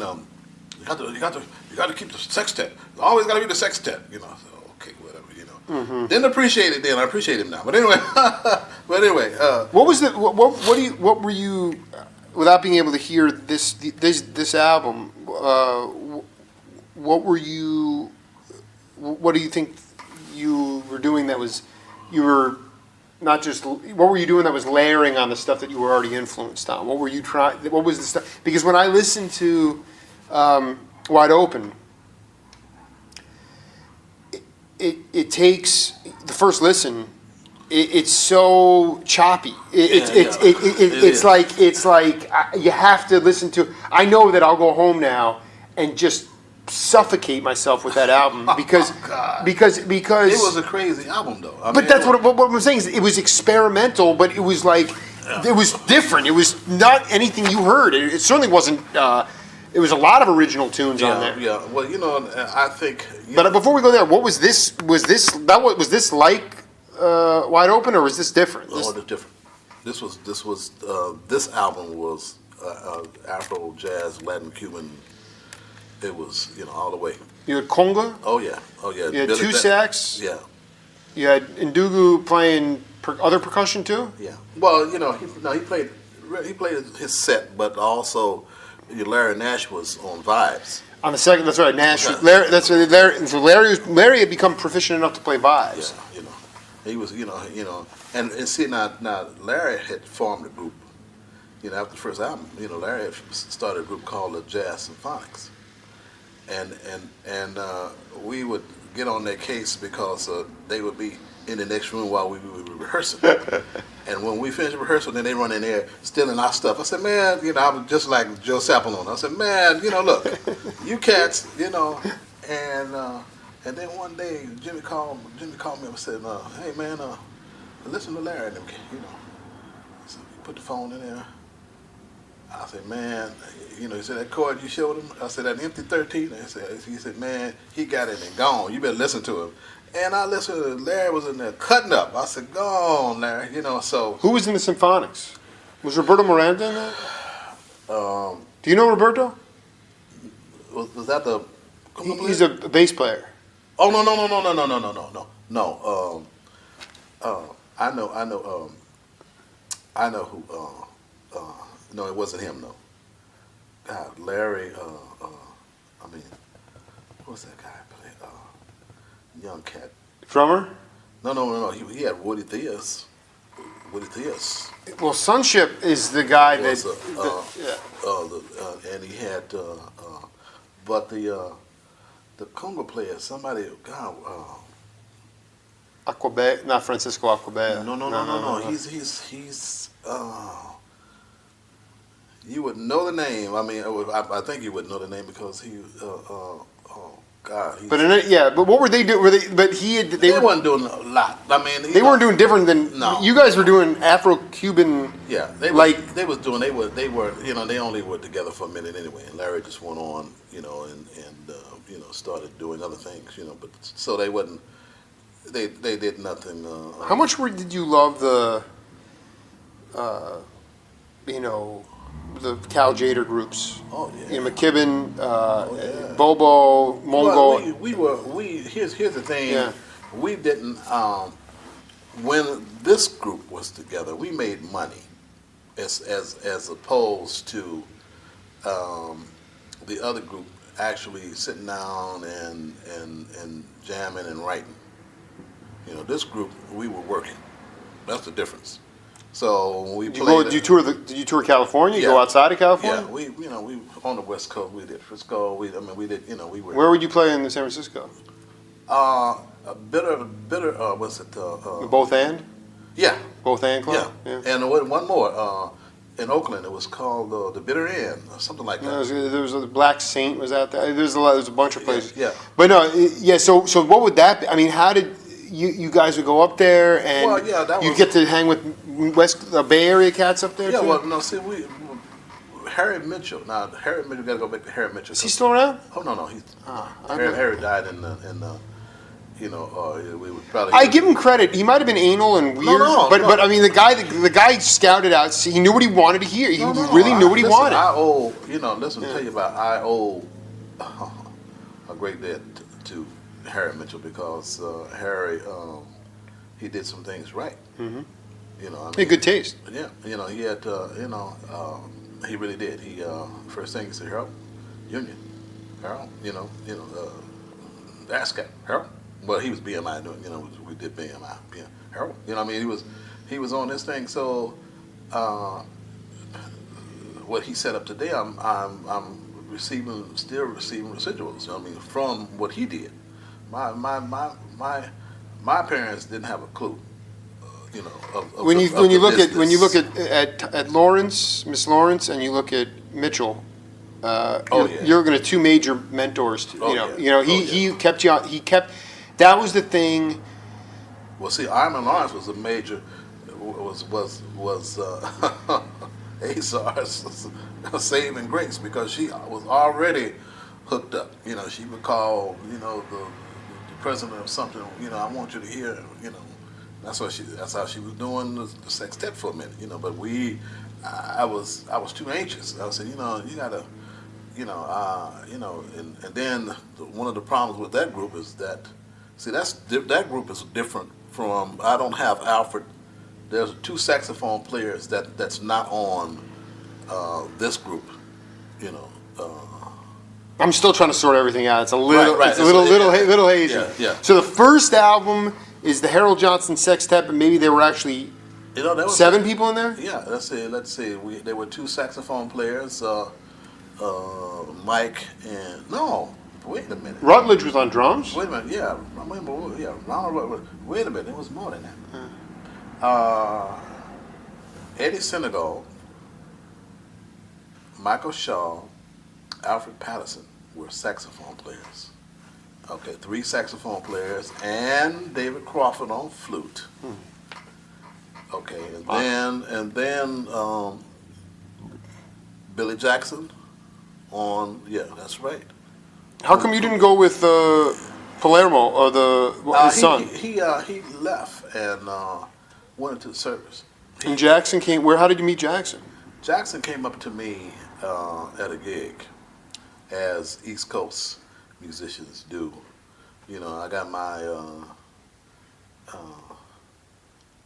got to keep the sextet. Always got to be the sextet. So, okay, whatever. Didn't appreciate it then. I appreciate him now. But anyway, What was the what were you without being able to hear this album? What were you? What do you think you were doing that was you were not just what were you doing that was layering on the stuff that you were already influenced on? What were you trying? What was the stuff? Because when I listened to Wide Open, it takes the first listen. It's so choppy. It's like you have to listen to. I know that I'll go home now and just suffocate myself with that album because it was a crazy album though. But that's what I'm saying is it was experimental, but it was like it was different. It was not anything you heard. It certainly wasn't. It was a lot of original tunes on there. Yeah. Well, I think. But before we go there, what was this? Was this like Wide Open, or was this different? No, it was different. This album was Afro jazz, Latin, Cuban. It was all the way. You had conga. Oh yeah. You had two sax. Yeah. You had Ndugu playing other percussion too. Yeah. Well, he played his set, but also Larry Nash was on vibes. On the second, that's right. Nash, Okay. Larry. That's right. Larry had become proficient enough to play vibes. Yeah. He was, and see now Larry had formed a group. After the first album, Larry had started a group called the Jazz Symphonics, and we would get on their case because they would be in the next room while we were rehearsing. And when we finished rehearsal, then they run in there stealing our stuff. I said, man, I was just like Joe Sapalone. I said, man, look, you cats, and then one day Jimmy called me and said, hey man, listen to Larry and them, So he put the phone in there. I said, man, he said, that chord you showed him? I said, that empty 13? He said, man, he got it and gone. You better listen to him. And I listened to Larry was in there cutting up. I said, go on, Larry, so. Who was in the symphonics? Was Roberto Miranda in that? Do you know Roberto? Was that the? He's a bass player. Oh no. I know who. No, it wasn't him. No. God, Larry. What's that guy play? Young cat. Drummer? No. He had Woody Theus. Well, Sonship is the guy And he had, but the conga player, somebody, God. Aquabe, not Francisco Aquabe. No. He's. You would know the name. I think you would know the name because he. God. But what were they doing? They weren't doing a lot. They weren't doing different than you guys were doing. Afro-Cuban. Yeah, they only were together for a minute anyway. And Larry just went on, and started doing other things, But so they wasn't. They did nothing. How much did you love the Cal Jader groups? Oh yeah. McKibben, Bobo, Mongo. Well, here's the thing. Yeah. We didn't. When this group was together, we made money, as opposed to the other group actually sitting down and jamming and writing. This group we were working. That's the difference. So when we played. Did you tour California? Yeah. Go outside of California? Yeah, we on the West Coast. We did Frisco. We did. We were. Where would you play in San Francisco? A bitter. What's it? Both and. Yeah. Both and club. Yeah. And one more. In Oakland, it was called the Bitter End, or something like that. There was a Black Saint was out there. There's a bunch of places. Yeah. But no, yeah. So what would that be? How did you guys would go up there and you get to hang with Bay Area cats up there? Yeah. Too? Well, no. See, Harry Mitchell. Now, Harry Mitchell got to go back to Harry Mitchell. Is he still around? Oh no. Harry died in we would probably. I give him credit. He might have been anal and weird, but the guy scouted out. He knew what he wanted to hear. He really knew what he wanted. I owe, tell you about. I owe a great debt to Harry Mitchell because Harry he did some things right. Mm-hmm. You know, I He mean, had good taste. yeah, you know, he had, he really did. He first thing he said, Harold, Union, Harold, ASCAP, Harold. Well, he was BMI doing, we did BMI, yeah, Harold. You know, I mean, he was on this thing. So, what he set up today, I'm still receiving residuals. You know what I mean, from what he did. My parents didn't have a clue. When you look at Lawrence, Miss Lawrence, and you look at Mitchell, you're going to two major mentors. He kept you. He kept. That was the thing. Well, see, Iron Lawrence was a major. Was Azar's saving grace because she was already hooked up. You know, she would call. The president of something. I want you to hear. That's how she was doing the sextet for a minute, But I was too anxious. I said, you gotta, and then one of the problems with that group is that, that group is different from. I don't have Alfred. There's two saxophone players that's not on this group, I'm still trying to sort everything out. It's a little, right. It's a little hazy. Yeah. So the first album is the Harold Johnson Sextet, but maybe there were actually there was 7 people in there. Yeah, let's see. There were two saxophone players, Mike and wait a minute. Rutledge was on drums. Wait a minute, yeah, Ronald Rutledge. Wait a minute, it was more than that. Eddie Senegal, Michael Shaw, Alfred Patterson were saxophone players. Okay, 3 saxophone players and David Crawford on flute. Okay, and then Billy Jackson on that's right. How come you didn't go with Palermo or his son? He left and went into the service. And Jackson came. How did you meet Jackson? Jackson came up to me at a gig, as East Coast musicians do. I got my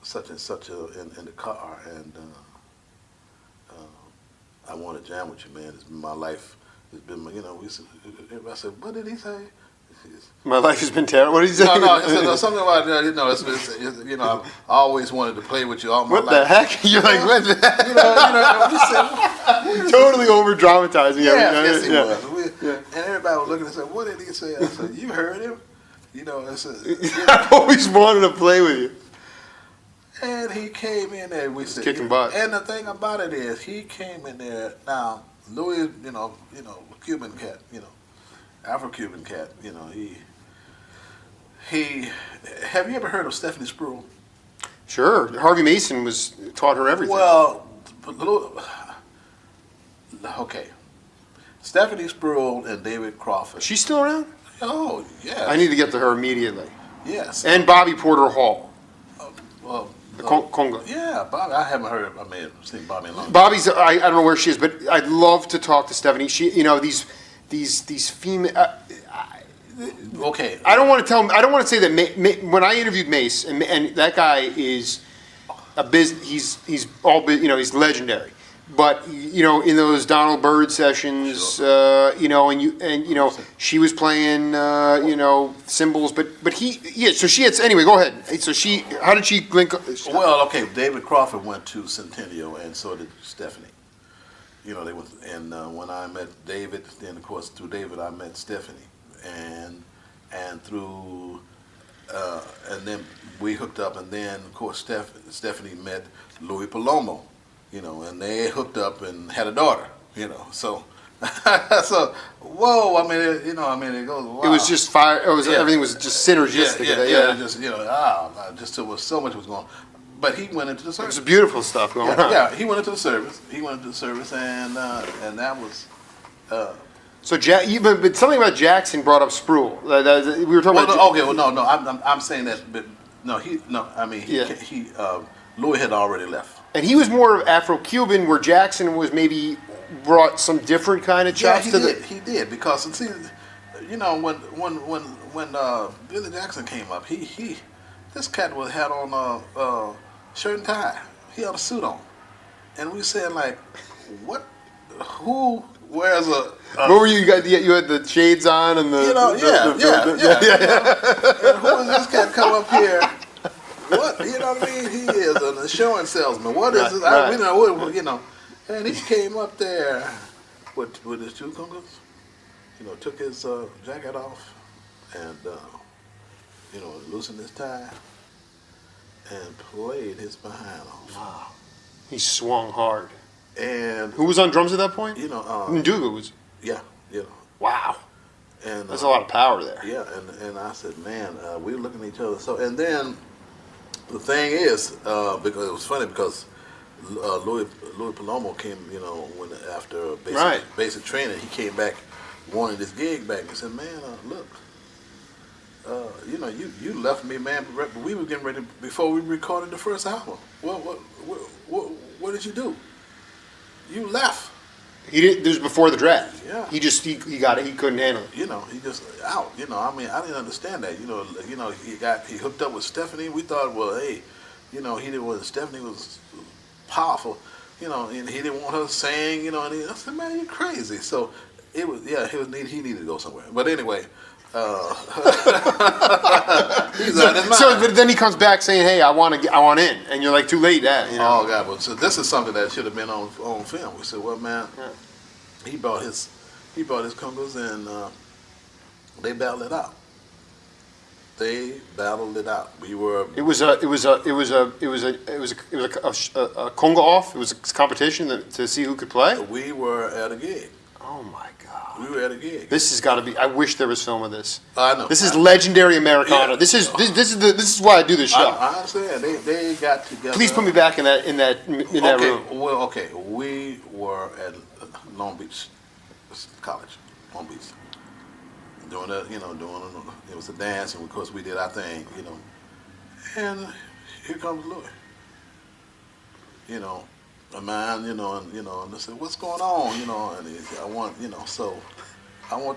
such and such in the car, and I want to jam with you, man. It's been my life. It's been, I said, what did he say? My life has been terrible. What did he say? No, something about I always wanted to play with you all my life. What the heck? You're like, what the heck? He said, totally over dramatizing everything. Yes, he was. And everybody was looking and said, what did he say? I said, you heard him. I said, I've always wanted to play with you. And he came in there. We said, kicking butt. And the thing about it is, he came in there. Now, Louis, Cuban cat, Afro-Cuban cat, he. Have you ever heard of Stephanie Spruill? Sure. Harvey Mason taught her everything. Well, okay. Stephanie Spruill and David Crawford. She's still around? Oh, yeah. I need to get to her immediately. Yes. And Bobby Porter Hall. Conga. Yeah, Bobby. I haven't heard. I may have seen Bobby in long. Bobby's. I don't know where she is, but I'd love to talk to Stephanie. She, these female. Okay. I don't want to say that when I interviewed Mace, and that guy is a he's he's legendary. But in those Donald Byrd sessions, Sure. she was playing cymbals, but so she had anyway. Go ahead. So how did she link? Well, okay. David Crawford went to Centennial, and so did Stephanie. They went, and when I met David, then of course through David I met Stephanie, and through and then we hooked up, and then of course Stephanie met Louis Palomo. And they hooked up and had a daughter, so, so, whoa, it goes, wow. It was just fire, everything was just synergistic. Just so much was going on. But he went into the service. It was beautiful stuff going on. Yeah, he went into the service, and that was, So, but something about Jackson brought up Spruill. We were talking about. I'm saying that, but Louis had already left. And he was more Afro-Cuban, where Jackson was maybe brought some different kind of chops He did because see, when when Billy Jackson came up, this cat had on a shirt and tie. He had a suit on, and we saying like, what? Who wears a? What were you guys? You had the shades on and the. And who is this cat come up here? What? You know what I mean? He is an insurance salesman. What is this? Right. And he came up there with his two congas. Took his jacket off and loosened his tie and played his behind off. Wow. He swung hard. And who was on drums at that point? Ndugu was. Yeah. Wow. And there's a lot of power there. Yeah, and I said, man, we were looking at each other. So, and then the thing is, because it was funny because Louis Palomo came, after basic training, he came back, wanted his gig back. He said, man, look, you left me, man. We were getting ready before we recorded the first album. What did you do? You left. He did. This was before the draft. Yeah. He got it. He couldn't handle it. He just out. I didn't understand that. He hooked up with Stephanie. We thought, well, hey, he didn't want Stephanie was powerful. And he didn't want her to sing. And I said, man, you're crazy. So it was. Yeah, he needed to go somewhere. But anyway. He's out his mind. But then he comes back saying, "Hey, I want in," and you're like, "Too late, Dad." Oh God! But so this is something that should have been on film. We said, "Well, man, he brought his congas and they battled it out. We were. It was a conga off. It was a competition to see who could play. We were at a gig. Oh my God. We were at a gig. This has got to be. I wish there was film of this. I know. This is legendary Americana. Yeah. This is why I do this show. I understand. They got together. Please put me back in that room. Well, okay. We were at Long Beach College, Long Beach, doing it was a dance, and of course we did our thing, And here comes Louis. A man, and I said, what's going on, and he said, I want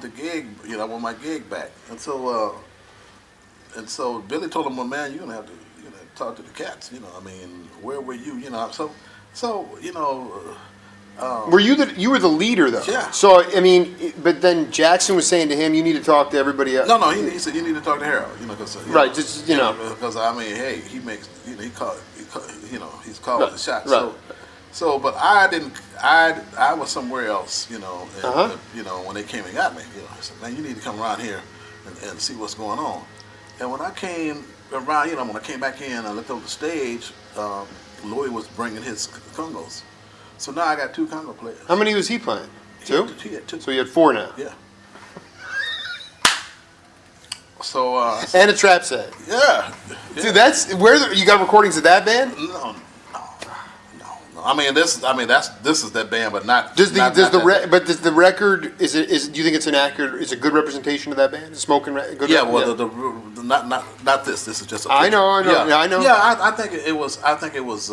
the gig, I want my gig back. And so Billy told him, well, man, you're going to have to, talk to the cats, where were you, You were the leader though. Yeah. So but then Jackson was saying to him, you need to talk to everybody else. No, he said you need to talk to Harold, because right, because hey, he makes, he's calling the shots. Right. So, but I didn't. I was somewhere else, and, when they came and got me, I said, man, you need to come around here and see what's going on. And when I came around, when I came back in, I looked over the stage. Louis was bringing his congos. So now I got two congo players. How many was he playing? Two? He had two. So you had four now. Yeah. So. And a trap set. Yeah. Dude, that's you got recordings of that band? No. This is that band, but not. Does the record do you think it's a good representation of that band? Good. Yeah, well, not this. This is just. I know. Yeah, I know. Yeah, I think it was. I think it was.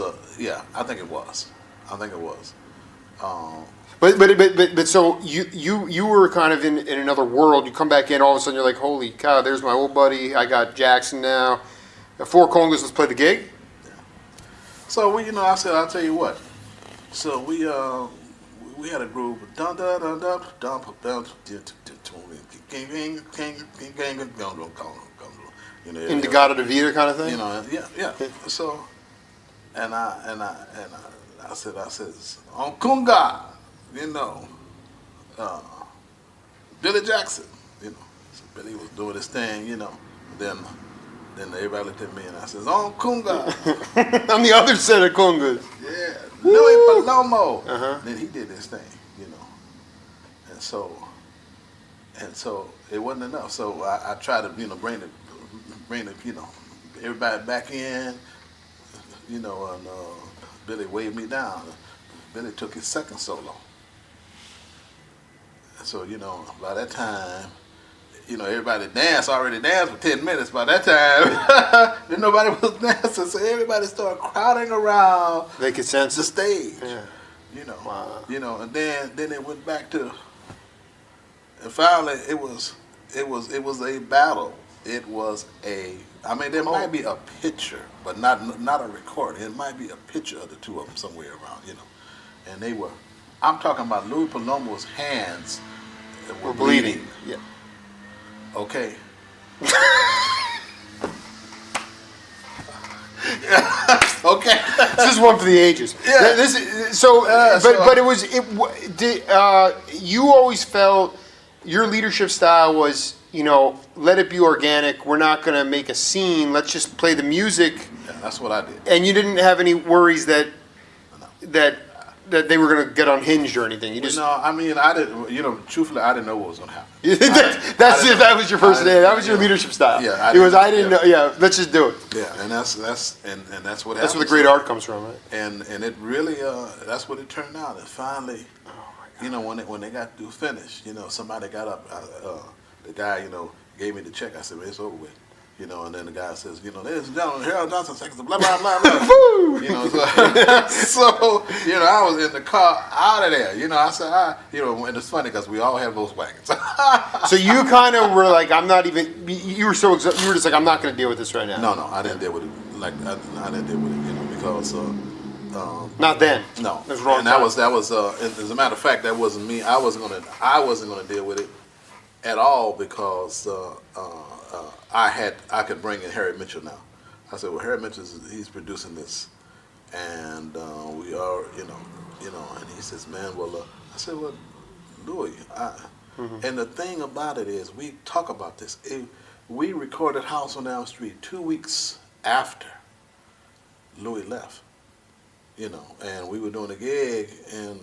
But so you were kind of in another world. You come back in, all of a sudden you're like, holy cow! There's my old buddy. I got Jackson now. 4 congas. Let's play the gig. So I said, I'll tell you what. So we had a group. Indigata de Vida kind of thing. Yeah. So, and I said, on Kunga, Billy Jackson, So Billy was doing his thing, Then everybody looked at me and I said, on Kunga. I'm the other set of congas. Yeah. Louis Palomo. Then he did his thing, And so it wasn't enough. So I tried to, bring the everybody back in, and Billy waved me down. Billy took his second solo. So, by that time, everybody already danced for 10 minutes. By that time, then nobody was dancing, so everybody started crowding around the stage. Yeah. Wow. And then it went back to, and finally it was It was a battle. It was a. I mean, there might be a picture, but not a recording. It might be a picture of the two of them somewhere around, And they were. I'm talking about Louis Palomo's hands were bleeding. Yeah. Okay. Okay. This is one for the ages. Yeah. But you always felt your leadership style was, let it be organic. We're not going to make a scene. Let's just play the music. Yeah, that's what I did. And you didn't have any worries that they were going to get unhinged or anything. I mean, I didn't. Truthfully, I didn't know what was going to happen. That was your personality. That was your leadership style. Yeah, I didn't know. Yeah, let's just do it. Yeah, and that's what happens. That's where the great art comes from, right? And it really that's what it turned out. And finally, when they got to finish, somebody got up. The guy, gave me the check. I said, well, it's over with. And then the guy says, ladies and gentlemen, Harold Johnson, seconds, blah, blah, blah, blah. So, I was in the car out of there. I said, and it's funny because we all have Volkswagens. So you kind of were like, I'm not even, you were just like, I'm not going to deal with this right now. No, I didn't deal with it. I didn't deal with it, because. Not then. No. That was wrong. And that was, as a matter of fact, that wasn't me. I wasn't going to deal with it at all because, I could bring in Harry Mitchell now. I said, well, Harry Mitchell, he's producing this, and we are, and he says, man, well, I said, well, Louis, and the thing about it is, we talk about this. We recorded House on Elm Street 2 weeks after Louis left, and we were doing a gig, and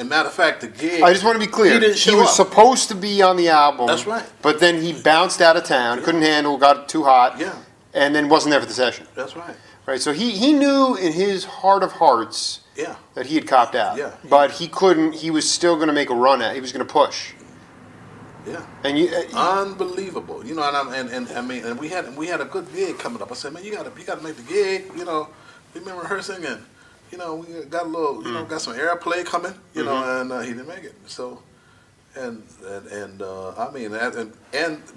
matter of fact, the gig. I just want to be clear. He was supposed to be on the album. That's right. But then he bounced out of town, couldn't handle, got too hot. Yeah. And then wasn't there for the session. That's right. Right. So he knew in his heart of hearts. Yeah. That he had copped out. Yeah. But he couldn't. He was still going to make a run at. He was going to push. Yeah. And unbelievable. And we had a good gig coming up. I said, man, you got to make the gig. We've been rehearsing and. We got a little, got some airplay coming, and he didn't make it. So, and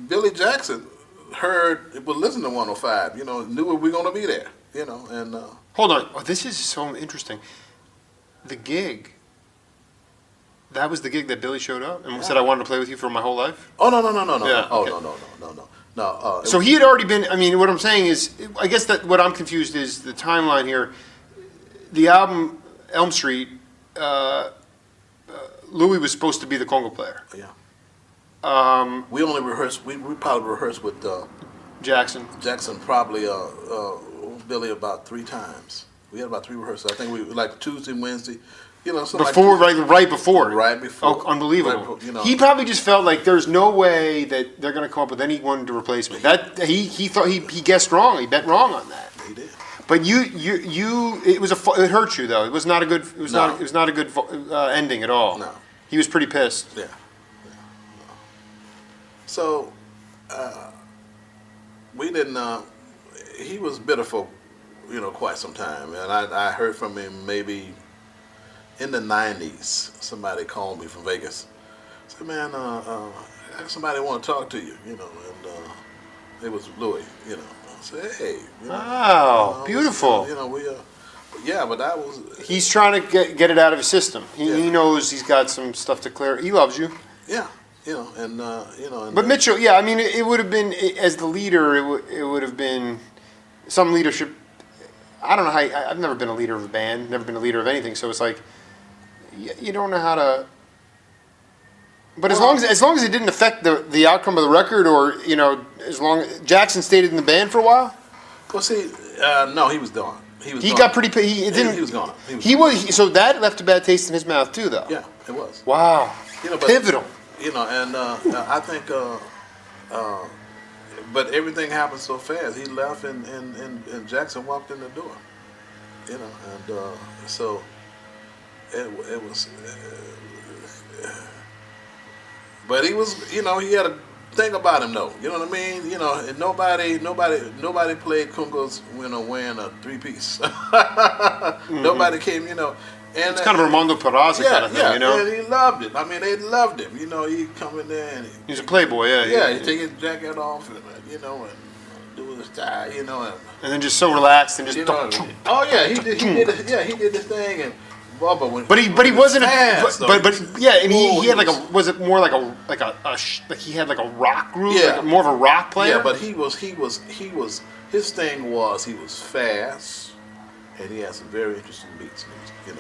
Billy Jackson was listening to 105, knew we were going to be there, and. Hold on. Oh, this is so interesting. The gig. That was the gig that Billy showed up and said, I wanted to play with you for my whole life? Oh, no. Yeah, oh, okay. no. So he had already been, what I'm saying is, I guess that what I'm confused is the timeline here. The album Elm Street, Louis was supposed to be the conga player. Yeah. We only rehearsed. We probably rehearsed with Jackson. Jackson probably Billy about 3 times. We had about 3 rehearsals. I think we like Tuesday, Wednesday. Before, right before. Right before. Oh, unbelievable. He probably just felt like there's no way that they're going to come up with anyone to replace me. That he thought he guessed wrong. He bet wrong on that. He did. But it hurt you though. It was not a good. It was not a good ending at all. No. He was pretty pissed. Yeah. No. So, we didn't. He was bitter for, quite some time, and I heard from him maybe in the '90s. Somebody called me from Vegas. Said, "Man, somebody want to talk to you," and it was Louis, Say, hey. Wow, beautiful. But that was. He's trying to get it out of his system. He knows he's got some stuff to clear. He loves you. Yeah, But Mitchell, it would have been as the leader. It would have been some leadership. I don't know how. I've never been a leader of a band. Never been a leader of anything. So it's like you don't know how to. But as long as it didn't affect the outcome of the record, or as long as Jackson stayed in the band for a while. Well, see, no, he was gone. He got pretty. He was gone. So that left a bad taste in his mouth too, though. Yeah, it was. Wow. Pivotal. And I think, but everything happened so fast. He left, and Jackson walked in the door. So it was. But he was, he had a thing about him though. You know what I mean? And nobody played congas, wearing a 3-piece. Nobody came, And it's kind of Armando Peraza kind of thing, you know. And he loved it. I mean, they loved him. You know, he'd come in there and He's a playboy, yeah. yeah, he'd take his jacket off and you know, and do his tie, you know, and then just so relaxed and just. you know, oh yeah, he did his thing and. But he wasn't fast, but yeah, and he had like a, was it more like like he had like a rock group, yeah, like more of a rock player? Yeah, but he was his thing was he was fast and he had some very interesting beats. You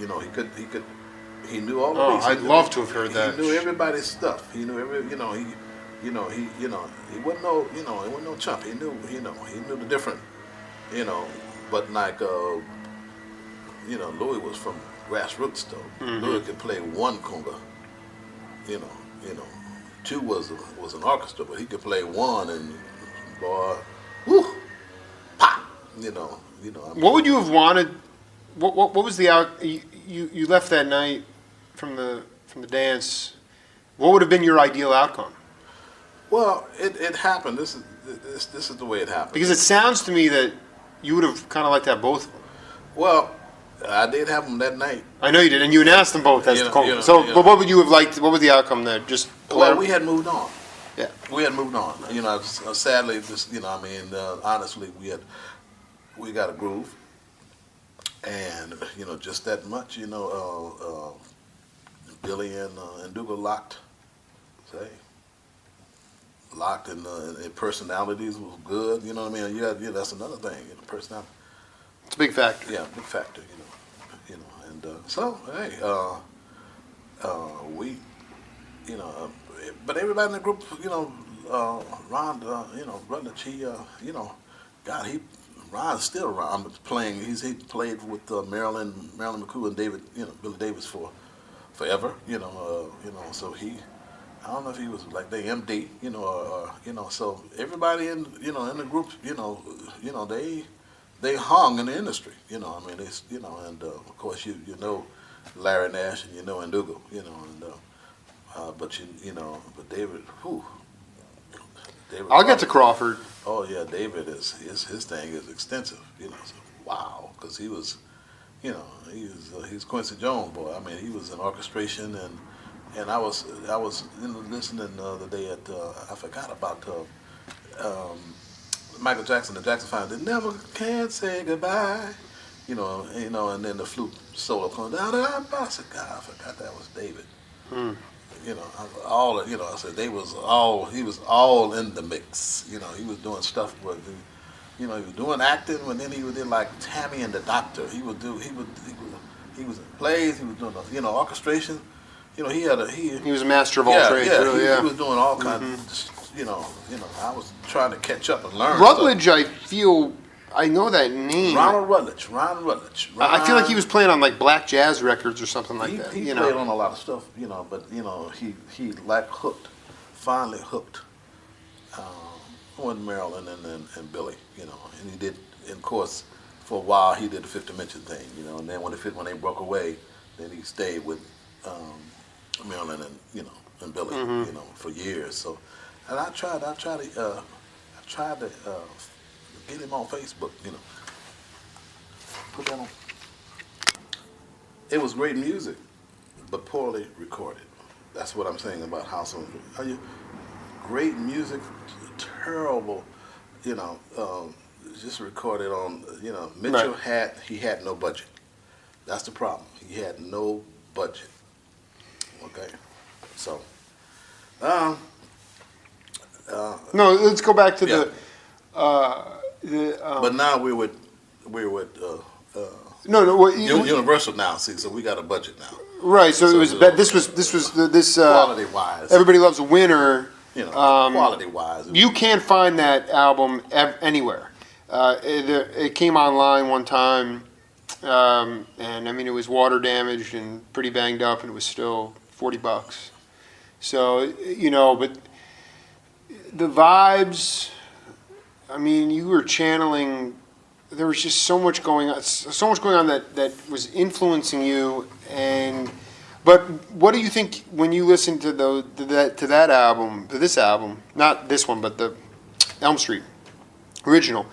know, he knew all the beats. I'd love to have heard that. He knew everybody's stuff. He knew he wasn't no chump. He knew the different, but like Louis was from grassroots though. Mm-hmm. Louis could play one conga. Two was an orchestra, but he could play one and boy, whoo, pop. I mean, what would you have wanted? What was the out? You left that night from the dance. What would have been your ideal outcome? Well, it happened. This is the way it happened. Because it sounds to me that you would have kind of liked to have both of them. Well, I did have them that night. I know you did, and you announced them both as the co. But what would you have liked? What was the outcome there? Just well, we had moved on. Yeah, we had moved on. Sadly, honestly, we got a groove, and just that much. Billy and Ndugu locked in personalities was good. You know what I mean? Yeah, that's another thing. Personality. It's a big factor. Yeah, big factor. And so hey, we, but everybody in the group, Ron, Rutledge, he, Ron's still around playing. He played with Marilyn McCoo and Billy Davis for forever. So he. I don't know if he was like the MD, or so everybody in the group, they hung in the industry, and of course you know Larry Nash and Ndugu, but David, I'll get to Crawford. Oh yeah, David his thing is extensive, so wow, because he was he's Quincy Jones boy. I mean, he was in orchestration and I was listening the other day at I forgot about Michael Jackson, the Jackson 5. They never can say goodbye, and then the flute solo comes down. I said, God, I forgot that was David. I said he was all in the mix. He was doing stuff with, he was doing acting, and then he was in like Tammy and the Doctor. He was in plays. He was doing orchestration. He was a master of all trades. He was doing all kinds. I was trying to catch up and learn. Rutledge, stuff. I know that name. Ron Rutledge. I feel like he was playing on like Black Jazz records or something like that. He played on a lot of stuff, but he like finally hooked with Marilyn and Billy, and he did. And of course, for a while he did the Fifth Dimension thing, and then when they broke away, then he stayed with Marilyn and Billy, for years. So, and I tried to get him on Facebook, put that on. It was great music, but poorly recorded. That's what I'm saying about House on. Are you great music, terrible, just recorded on. Mitchell had no budget. That's the problem. He had no budget. Okay, so. No, let's go back to but now we're with Universal now. See, so we got a budget now. Right. So it was. This was quality wise. Everybody Loves a Winner. Quality wise. You can't find that album anywhere. It came online one time, and I mean it was water damaged and pretty banged up, and it was still $40. So but the vibes. I mean, you were channeling. There was just so much going on. That was influencing you. But what do you think when you listen to that album, to this album, not this one, but the Elm Street original?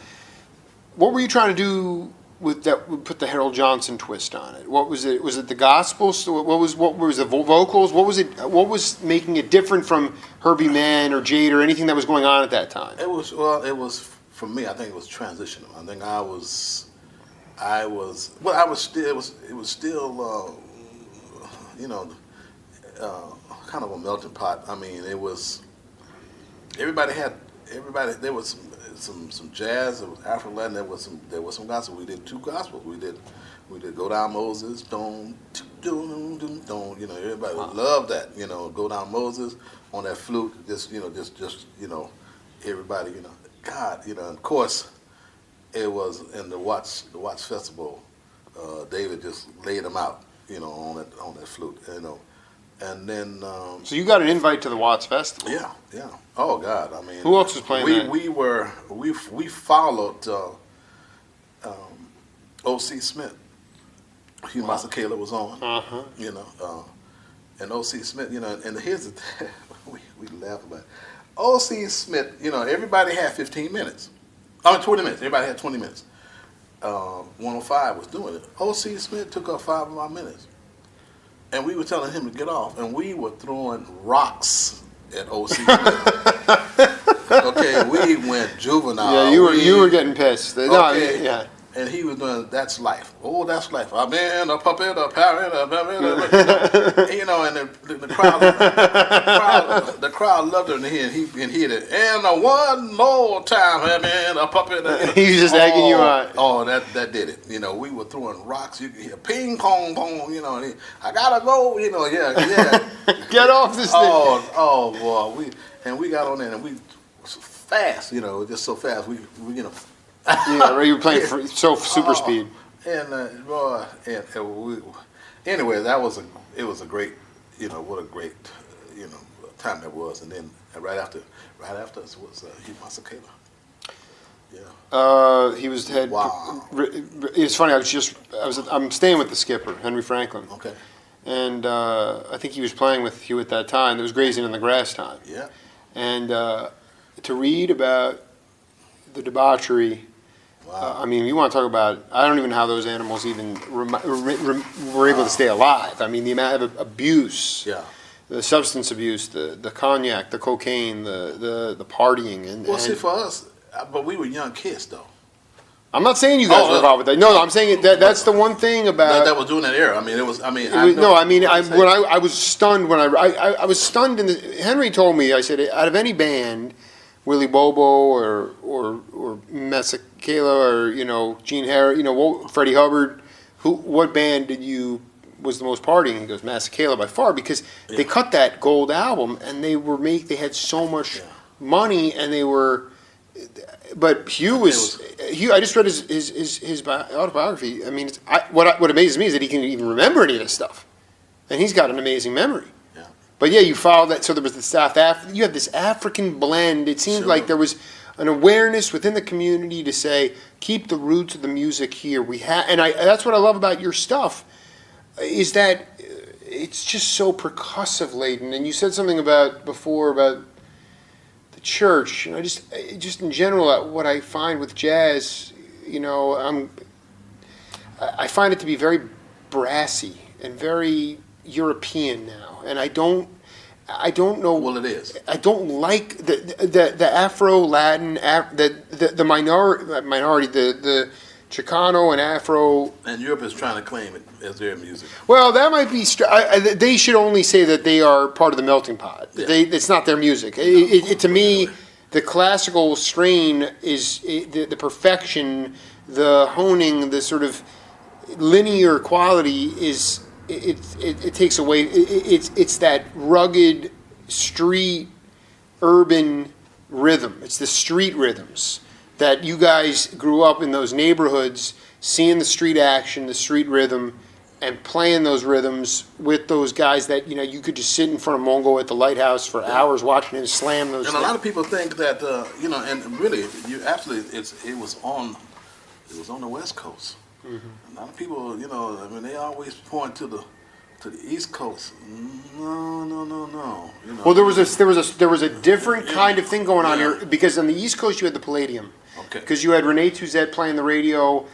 What were you trying to do that would put the Harold Johnson twist on it? What was it? Was it the gospel? So what was the vocals? What was it? What was making it different from Herbie Mann or Jade or anything that was going on at that time? It was for me. I think it was transitional. I think I was still. It was still. Kind of a melting pot. I mean, it was. Everybody. There was some jazz. There was Afro Latin. There was some gospel. We did two gospels. We did Go Down Moses. Don't. Everybody loved that. Go Down Moses on that flute. Just everybody. God. And of course, it was in the Watts Festival. David just laid them out. On that flute. And then. So you got an invite to the Watts Festival. Yeah. Oh God! I mean, who else was playing? We followed O.C. Smith. Hugh Masekela was on. And O.C. Smith. And here's the thing, we laugh about it. O.C. Smith. Everybody had 15 minutes. 20 minutes. Everybody had 20 minutes. 105 was doing it. O.C. Smith took up 5 of our minutes. And we were telling him to get off, and we were throwing rocks at O.C. Smith. Okay, we went juvenile. Yeah, you were getting pissed. Okay. No, I mean, yeah. And he was doing That's Life. Oh, that's life. I've been a puppet, a parrot, and the crowd loved it, and he did. And one more time, I've been a puppet. He was just egging you on. Oh, that did it. We were throwing rocks. You could hear ping pong pong. I gotta go. Yeah. Get off this thing. Oh boy. We got on there and we fast. Just so fast. We Yeah, you were playing for super speed. And anyway, it was a great, what a great, time that was. And then right after us was Hugh Masekela. Yeah. He was head. Wow. It's funny. I'm staying with the skipper, Henry Franklin. Okay. And I think he was playing with Hugh at that time. It was grazing in the grass time. Yeah. And to read about the debauchery. Wow. I mean, you want to talk about, I don't even know how those animals even were able to stay alive. I mean, the amount of abuse, the substance abuse, the cognac, the cocaine, the partying. See, for us, but we were young kids, though. I'm not saying you guys were involved with that. No, I'm saying that's the one thing about... That was during that era. I mean, I was stunned when I was stunned. Henry told me, I said, out of any band... Willie Bobo or Masekela or Gene Harris, Freddie Hubbard, what band was the most partying? He goes Masekela by far, because they cut that gold album and they had so much money, and they were. But Hugh. I just read his autobiography. I mean, what amazes me is that he can even remember any of this stuff, and he's got an amazing memory. But yeah, you follow that. So there was the you had this African blend. It seemed like there was an awareness within the community to say, keep the roots of the music here. That's what I love about your stuff, is that it's just so percussive laden. And you said something before about the church. Just in general, what I find with jazz, I find it to be very brassy and very European now, and I don't know. Well, it is. I don't like the Afro Latin, the minority, the Chicano and Afro. And Europe is trying to claim it as their music. Well, that might be. They should only say that they are part of the melting pot. Yeah. It's not their music. To me, the classical strain is the perfection, the honing, the sort of linear quality is. It takes away. It's that rugged street, urban rhythm. It's the street rhythms that you guys grew up in those neighborhoods, seeing the street action, the street rhythm, and playing those rhythms with those guys that you could just sit in front of Mongo at the Lighthouse for hours watching him slam those. And a lot of people think that and really, you absolutely, it was on the West Coast. Mm-hmm. A lot of people, they always point to the East Coast. No. Well, there was a different kind of thing going on here, because on the East Coast you had the Palladium. Okay. Because you had Renee Tuzet playing the radio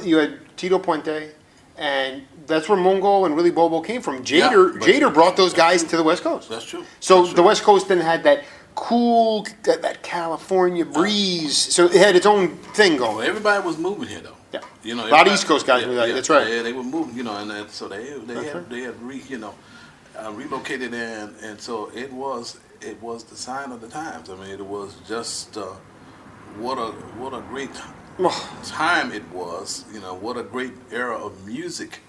You had Tito Puente, and that's where Mongo and Willie Bobo came from. Yeah, Jader brought those guys to the West Coast. That's true. So That's the true. West Coast then had that cool, that California breeze. So it had its own thing Well, going. everybody was moving here, though. Yeah. You know, A lot of everybody- East Coast guys moved out here, that's right. Yeah, they were moving, and so they That's had right. relocated in, and so it was the sign of the times. I mean, it was just what a great time it was. What a great era of music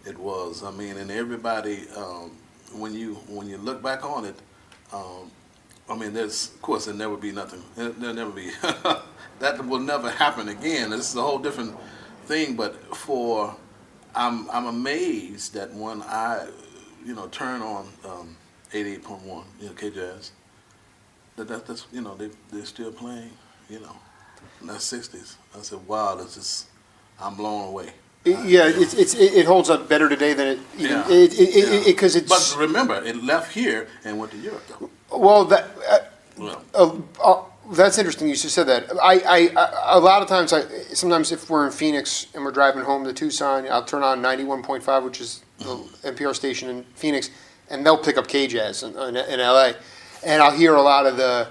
it was. I mean, and everybody, when you look back on it, I mean, of course there'll never be nothing. There'll never be that will never happen again. This is a whole different thing. But I'm amazed that when I turn on 88.1 KJazz, that's they're still playing in the 60s. I said, wow, I'm blown away. Yeah, it holds up better today than it even Yeah. because it's. But remember, it left here and went to Europe, though. Well, Well, that's interesting. You just said that. I a lot of times, sometimes if we're in Phoenix and we're driving home to Tucson, I'll turn on 91.5, which is the NPR station in Phoenix, and they'll pick up KJazz in LA, and I'll hear a lot of the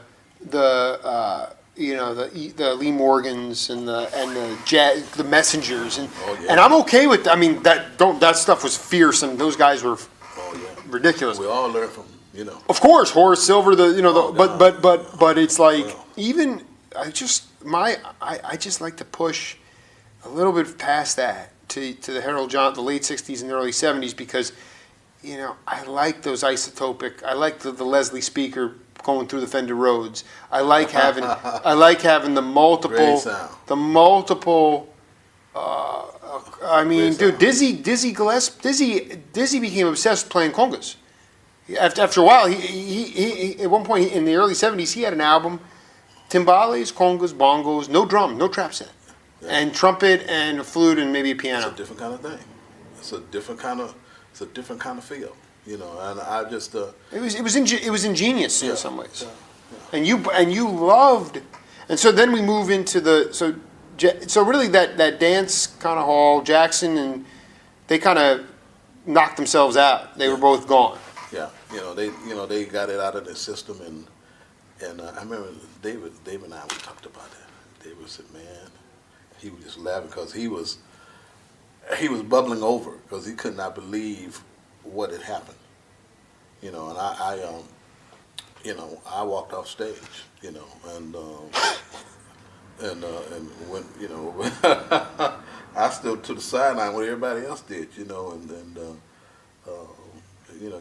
Lee Morgans and the jazz, the Messengers, and and I'm okay with. I mean that stuff was fierce, and those guys were ridiculous. we all learn from Of course, Horace Silver, but it's like even I just like to push a little bit past that to the Harold John, the late '60s and early '70s because I like those isotopic. I like the Leslie speaker going through the Fender Rhodes. I like having the multiple Great sound. I mean, Great dude, sound. Dizzy became obsessed playing congas. After a while, he at one point in the early '70s, he had an album, timbales, congas, bongos, no drum, no trap set, and trumpet and a flute and maybe a piano. It's a different kind of thing. It's a different kind of feel. And I just It was ingenious in some ways, yeah. and you loved, and so then we move into so really that dance kind of hall, Jackson, and they kind of knocked themselves out. They were both gone. Yeah, they got it out of their system, and I remember David and I we talked about that. David said, "Man," he was just laughing because he was bubbling over because he could not believe what had happened. And I walked off stage, and went, I stood to the sideline what everybody else did,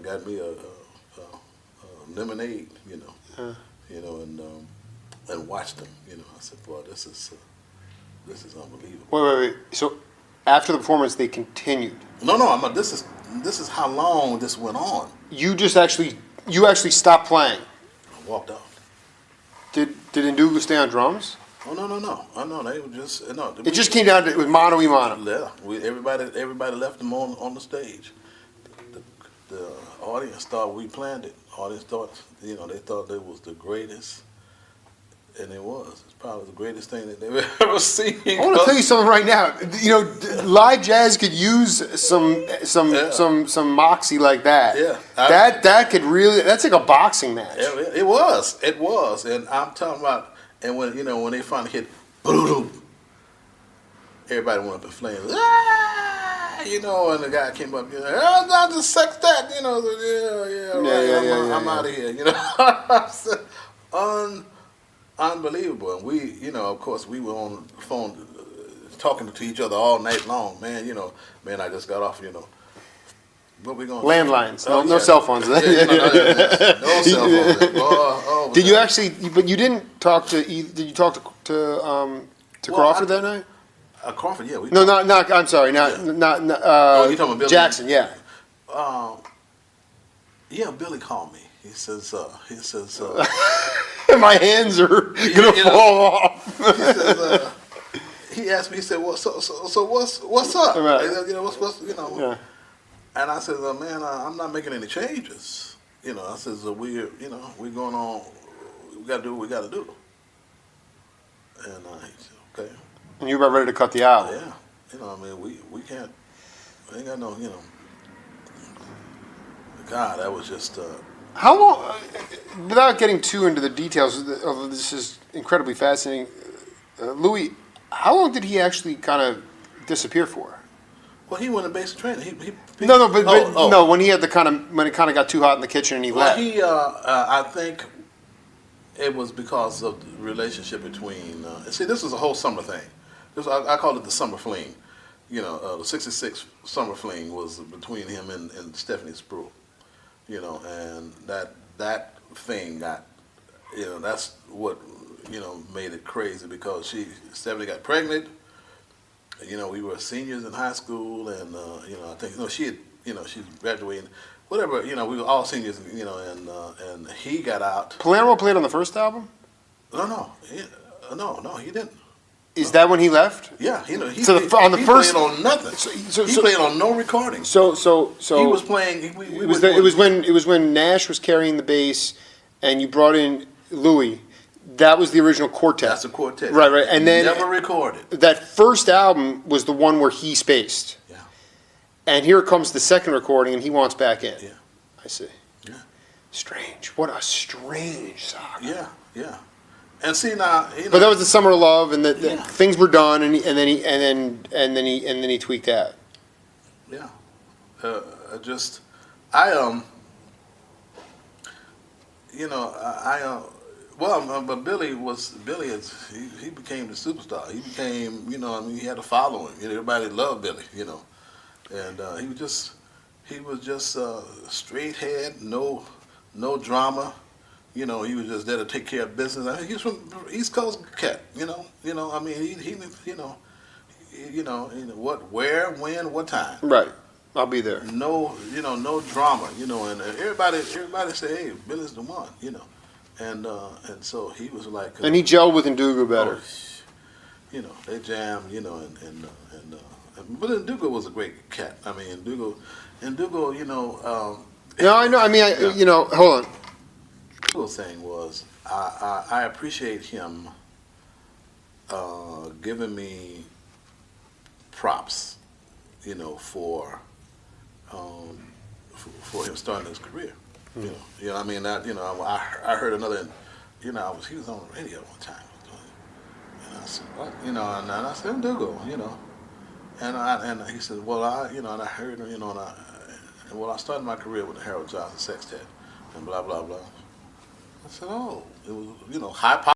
got me a lemonade, and watched them. I said, "Boy, this is unbelievable." Wait. So after the performance, they continued. No. This is how long this went on. You actually stopped playing. I walked off. Did Ndugu stay on drums? Oh no. I know they were just no. It just came down to it was mano y mano. Yeah, everybody left them on the stage. The audience thought we planned it. Audience thought they thought it was the greatest, and it was. It's probably the greatest thing that they've ever seen. I want to tell you something right now. Live jazz could use some moxie like that. Yeah, that could really. That's like a boxing match. It was, and I'm talking about. And when when they finally hit, everybody went up in flames. And the guy came up, not the sextet, I'm out of here, unbelievable. And we, of course, we were on the phone talking to each other all night long, man. I just got off, what we going? Landlines, no cell phones. No cell phones. Did you actually? But you didn't talk to. Did you talk to Crawford that night? Crawford, yeah. No, not. I'm sorry, not. You talking about Billy? Jackson, yeah. Yeah, Billy called me. He says, my hands are gonna fall off. He says, he asked me. He said, "Well, so what's up? Right. What's Yeah. And I said, "Man, I'm not making any changes. I said, we're going on. We got to do what we got to do." And he said, "Okay." And you were about ready to cut the album. I mean, we can't, we ain't got no, God, that was just, How long, without getting too into the details of this, is incredibly fascinating. Louis, how long did he actually kind of disappear for? well, he went in basic training. He No, no, but, oh. no. When he had when it kind of got too hot in the kitchen and he Well, left. I think it was because of the relationship between. See, this was a whole summer thing. I call it the summer fling. The '66 summer fling was between him and Stephanie Spruill. And that thing got, that's what made it crazy because Stephanie got pregnant. We were seniors in high school, and I think she had, she's graduating, whatever. We were all seniors, and he got out. Palermo played on the first album. No, he didn't. Is that when he left? Yeah, he So on the he first, played on nothing. He played on no recording. So He was playing. it was when Nash was carrying the bass, and you brought in Louis. That was the original quartet. That's a quartet. Right. And then never recorded. That first album was the one where he spaced. Yeah. And here comes the second recording, and he wants back in. Yeah. I see. Yeah. Strange. What a strange saga. Yeah. And see now, But that was the summer of love, and Yeah. things were done, and then he tweaked out. Yeah. But he became the superstar. He became, he had a following. Everybody loved Billy, and he was just straight head, no drama. He was just there to take care of business. I mean, he's from East Coast cat, I mean, what, where, when, what time. Right. I'll be there. No drama, and everybody say, hey, Billy's the one, and so he was like, And he gelled with Ndugu better. They jammed, but Ndugu was a great cat. I mean, Ndugu, No, I know. I mean, hold on. Ndugu's thing was, I appreciate him giving me props, for him starting his career. I mean, I heard another, he was on the radio one time, and I said, what, and I said, Ndugu, and he said, well, and I heard, and I started my career with the Harold Johnson Sextet, and blah blah blah. I said, oh, it was, high pop.